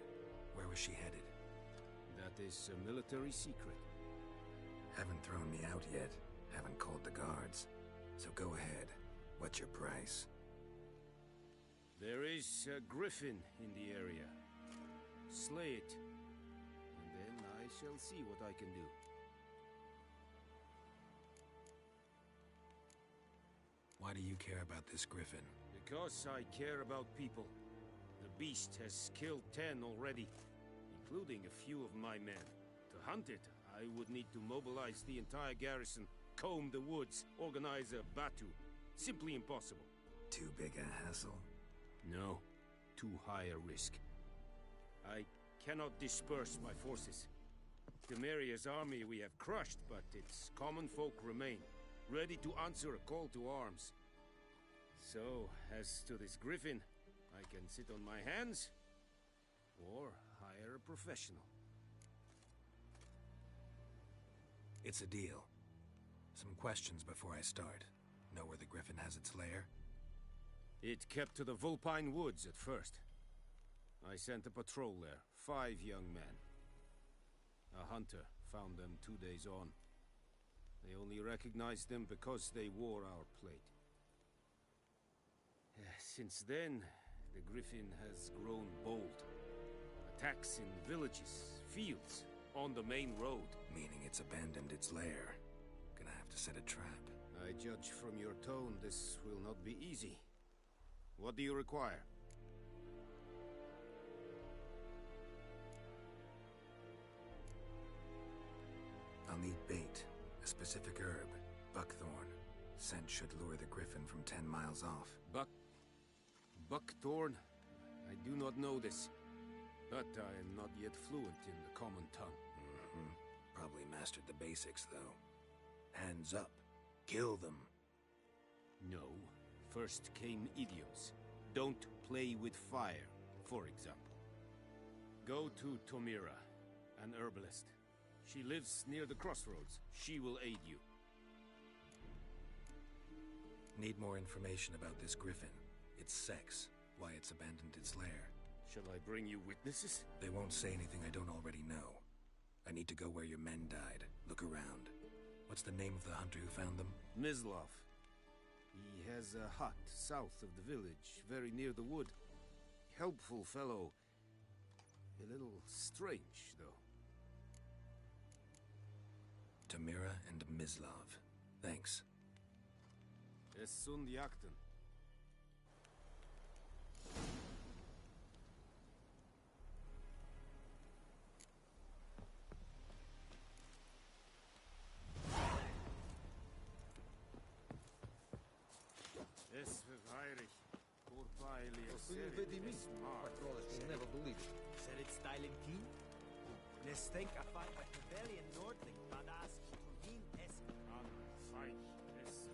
Where was she headed? That is a military secret. Haven't thrown me out yet. Haven't called the guards. So go ahead. What's your price? There is a griffin in the area. Slay it. And then I shall see what I can do. Why do you care about this griffin? Because I care about people. The beast has killed 10 already, including a few of my men. To hunt it, I would need to mobilize the entire garrison, comb the woods, organize a batu. Simply impossible. Too big a hassle? No. Too high a risk. I cannot disperse my forces. Temeria's army we have crushed, but its common folk remain, ready to answer a call to arms. So, as to this griffin, I can sit on my hands, or hire a professional. It's a deal. Some questions before I start. Know where the Griffin has its lair? It kept to the Vulpine Woods at first. I sent a patrol there, 5 young men. A hunter found them 2 days on. They only recognized them because they wore our plate. Since then, the Griffin has grown bold. Attacks in villages, fields, on the main road. Meaning it's abandoned its lair. Gonna have to set a trap. I judge from your tone this will not be easy. What do you require? I'll need bait. A specific herb. Buckthorn. Scent should lure the Griffin from 10 miles off. Buckthorn? I do not know this. But I am not yet fluent in the common tongue. Probably mastered the basics, though. Hands up. Kill them. No. First came idioms. Don't play with fire, for example. Go to Tomira, an herbalist. She lives near the crossroads. She will aid you. Need more information about this Griffin. Its sex. Why it's abandoned its lair. Shall I bring you witnesses? They won't say anything I don't already know. I need to go where your men died. Look around. What's the name of the hunter who found them? Mislav. He has a hut south of the village, very near the wood. Helpful fellow. A little strange, though. Tomira and Mislav. Thanks. Es sunt jakten. Es Heinrich. Vedi me. Patrollers will never believe it. Said it's styling keen? Let's think I fight with rebellion Nordling, badass Turgin es an Feich es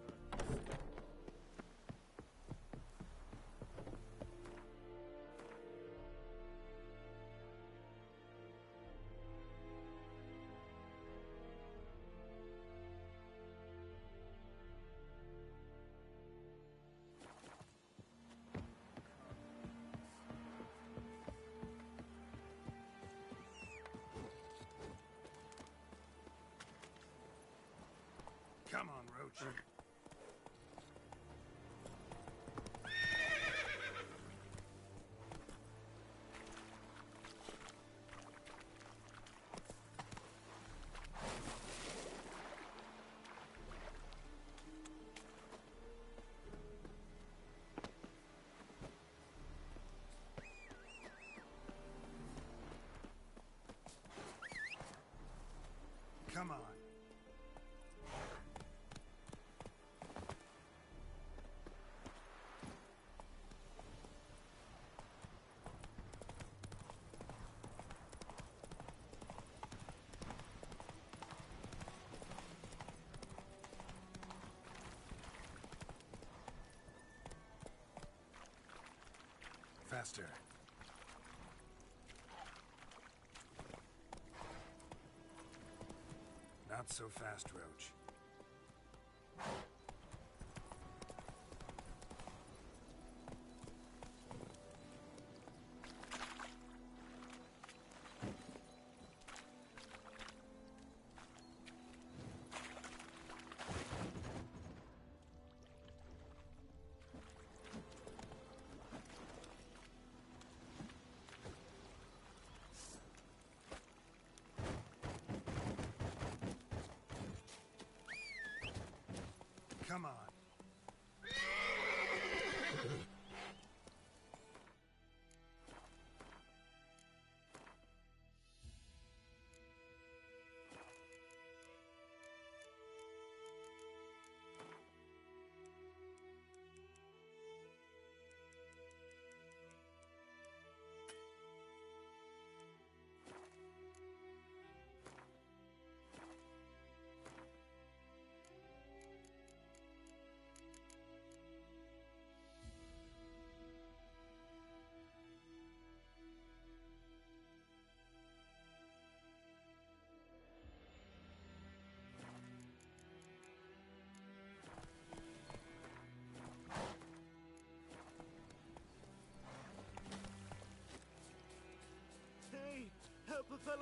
Come on, Roach. Come on. Faster. Not so fast, Roach. Come on.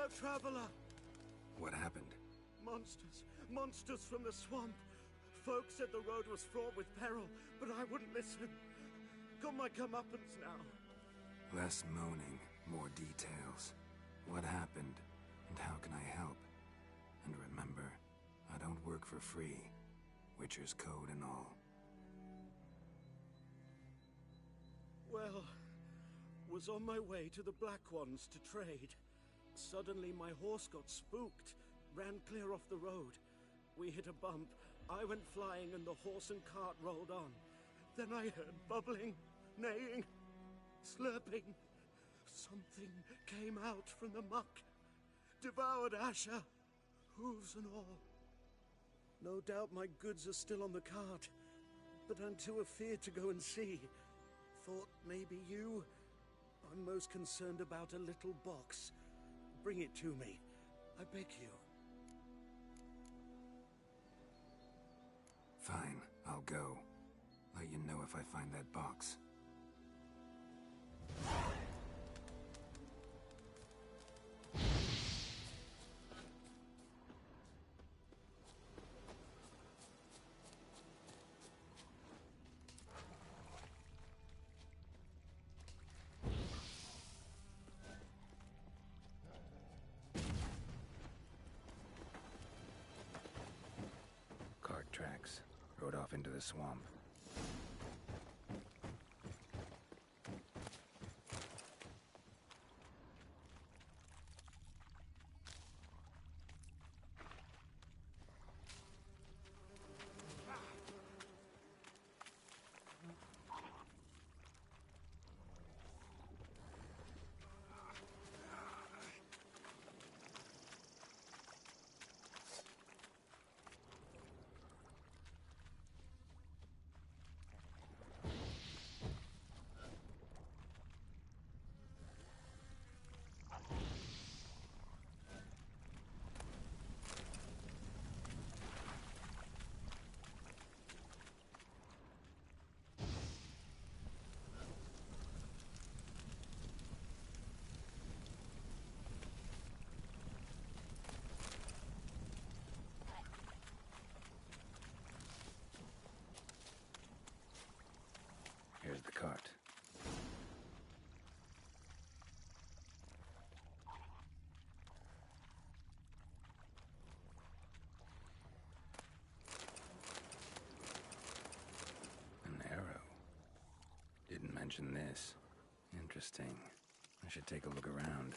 out, traveler! What happened? Monsters. Monsters from the swamp. Folk said the road was fraught with peril, but I wouldn't listen. Got my comeuppance now. Less moaning, more details. What happened, and how can I help? And remember, I don't work for free. Witcher's code and all. Well, was on my way to the Black Ones to trade. Suddenly my horse got spooked, ran clear off the road. We hit a bump, I went flying and the horse and cart rolled on. Then I heard bubbling, neighing, slurping. Something came out from the muck, devoured Asher, hooves and all. No doubt my goods are still on the cart, but I'm too afeard to go and see. Thought maybe you... I'm most concerned about a little box. Bring it to me, I beg you. Fine, I'll go. Let you know if I find that box. Cart tracks. Rode off into the swamp. Here's the cart. An arrow. Didn't mention this. Interesting. I should take a look around.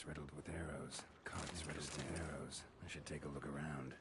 Backpacks riddled with arrows. Carts riddled with arrows. I should take a look around.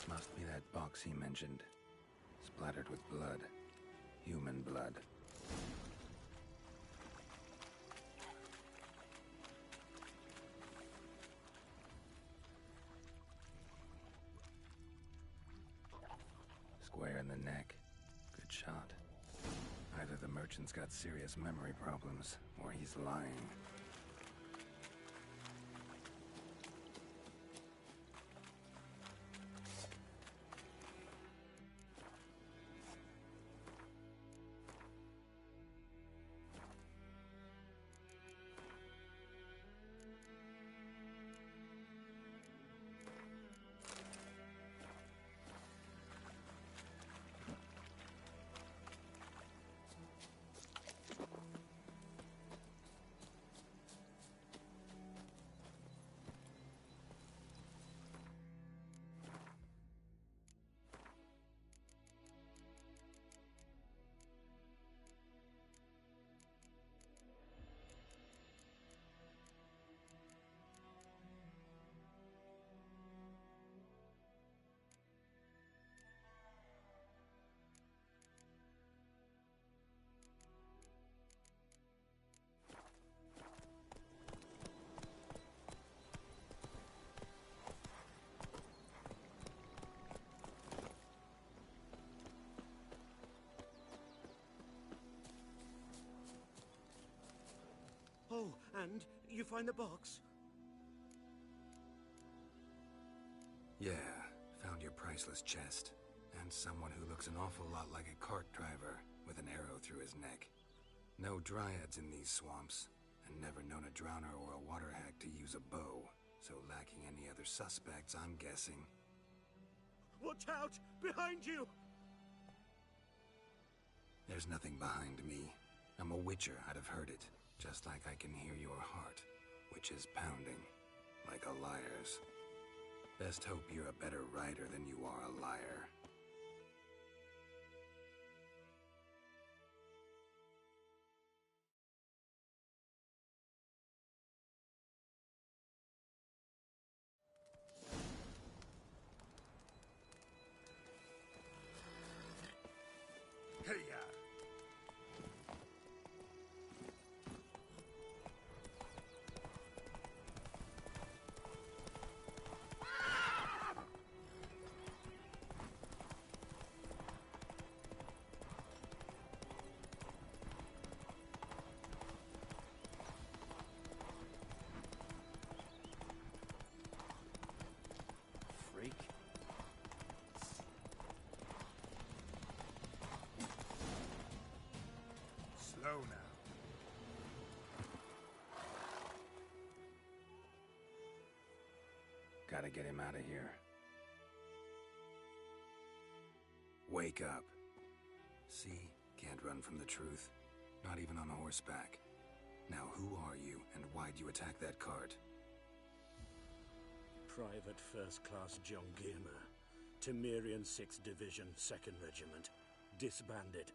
Must be that box he mentioned. Splattered with blood. Human blood. Square in the neck. Good shot. Either the merchant's got serious memory problems, or he's lying. Oh, and you find the box? Yeah, found your priceless chest. And someone who looks an awful lot like a cart driver, with an arrow through his neck. No dryads in these swamps, and never known a drowner or a water hack to use a bow. So lacking any other suspects, I'm guessing. Watch out! Behind you! There's nothing behind me. I'm a witcher, I'd have heard it. Just like I can hear your heart, which is pounding, like a liar's. Best hope you're a better rider than you are a liar. Hey-ya! Freak. Slow now. Gotta get him out of here. Wake up. See? Can't run from the truth. Not even on horseback. Now who are you, and why'd you attack that cart? Private First Class John Gilmer, Temerian 6th Division, 2nd Regiment. Disbanded,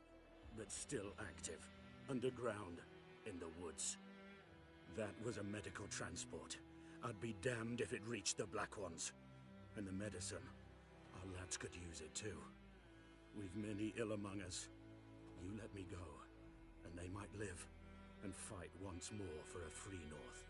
but still active. Underground, in the woods. That was a medical transport. I'd be damned if it reached the Black Ones. And the medicine, our lads could use it too. We've many ill among us. You let me go, and they might live, and fight once more for a free North.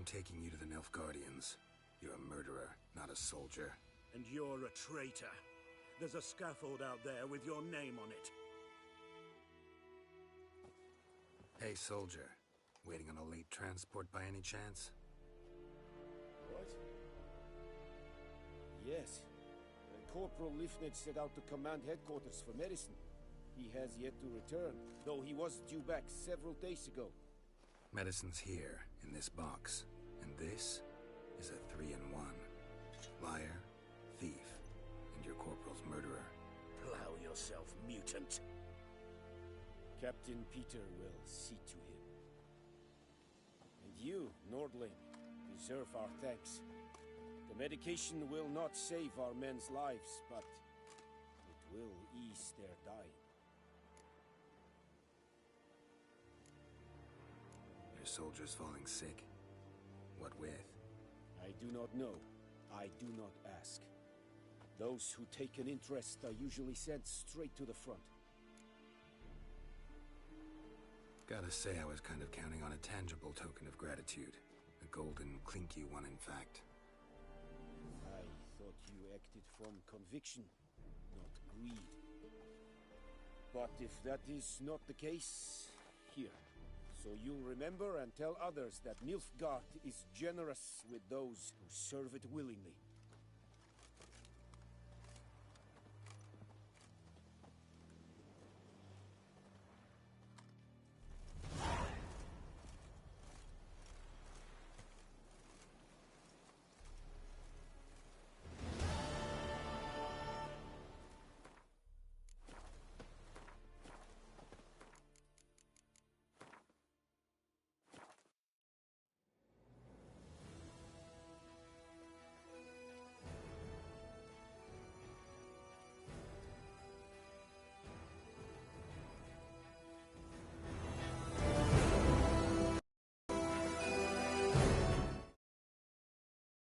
I'm taking you to the Nilfgaardians. You're a murderer, not a soldier. And you're a traitor. There's a scaffold out there with your name on it. Hey, soldier. Waiting on a late transport by any chance? What? Yes. Corporal Lifned set out to command headquarters for medicine. He has yet to return, though he was due back several days ago. Medicine's here, in this box. And this is a 3-in-1. Liar, thief, and your corporal's murderer. Plow yourself, mutant. Captain Peter will see to him. And you, Nordling, deserve our thanks. The medication will not save our men's lives, but it will ease their dying. Your soldiers falling sick? What with? I do not know. I do not ask. Those who take an interest are usually sent straight to the front. Gotta say, I was kind of counting on a tangible token of gratitude. A golden, clinky one, in fact. I thought you acted from conviction, not greed. But if that is not the case, here. So you'll remember and tell others that Nilfgaard is generous with those who serve it willingly.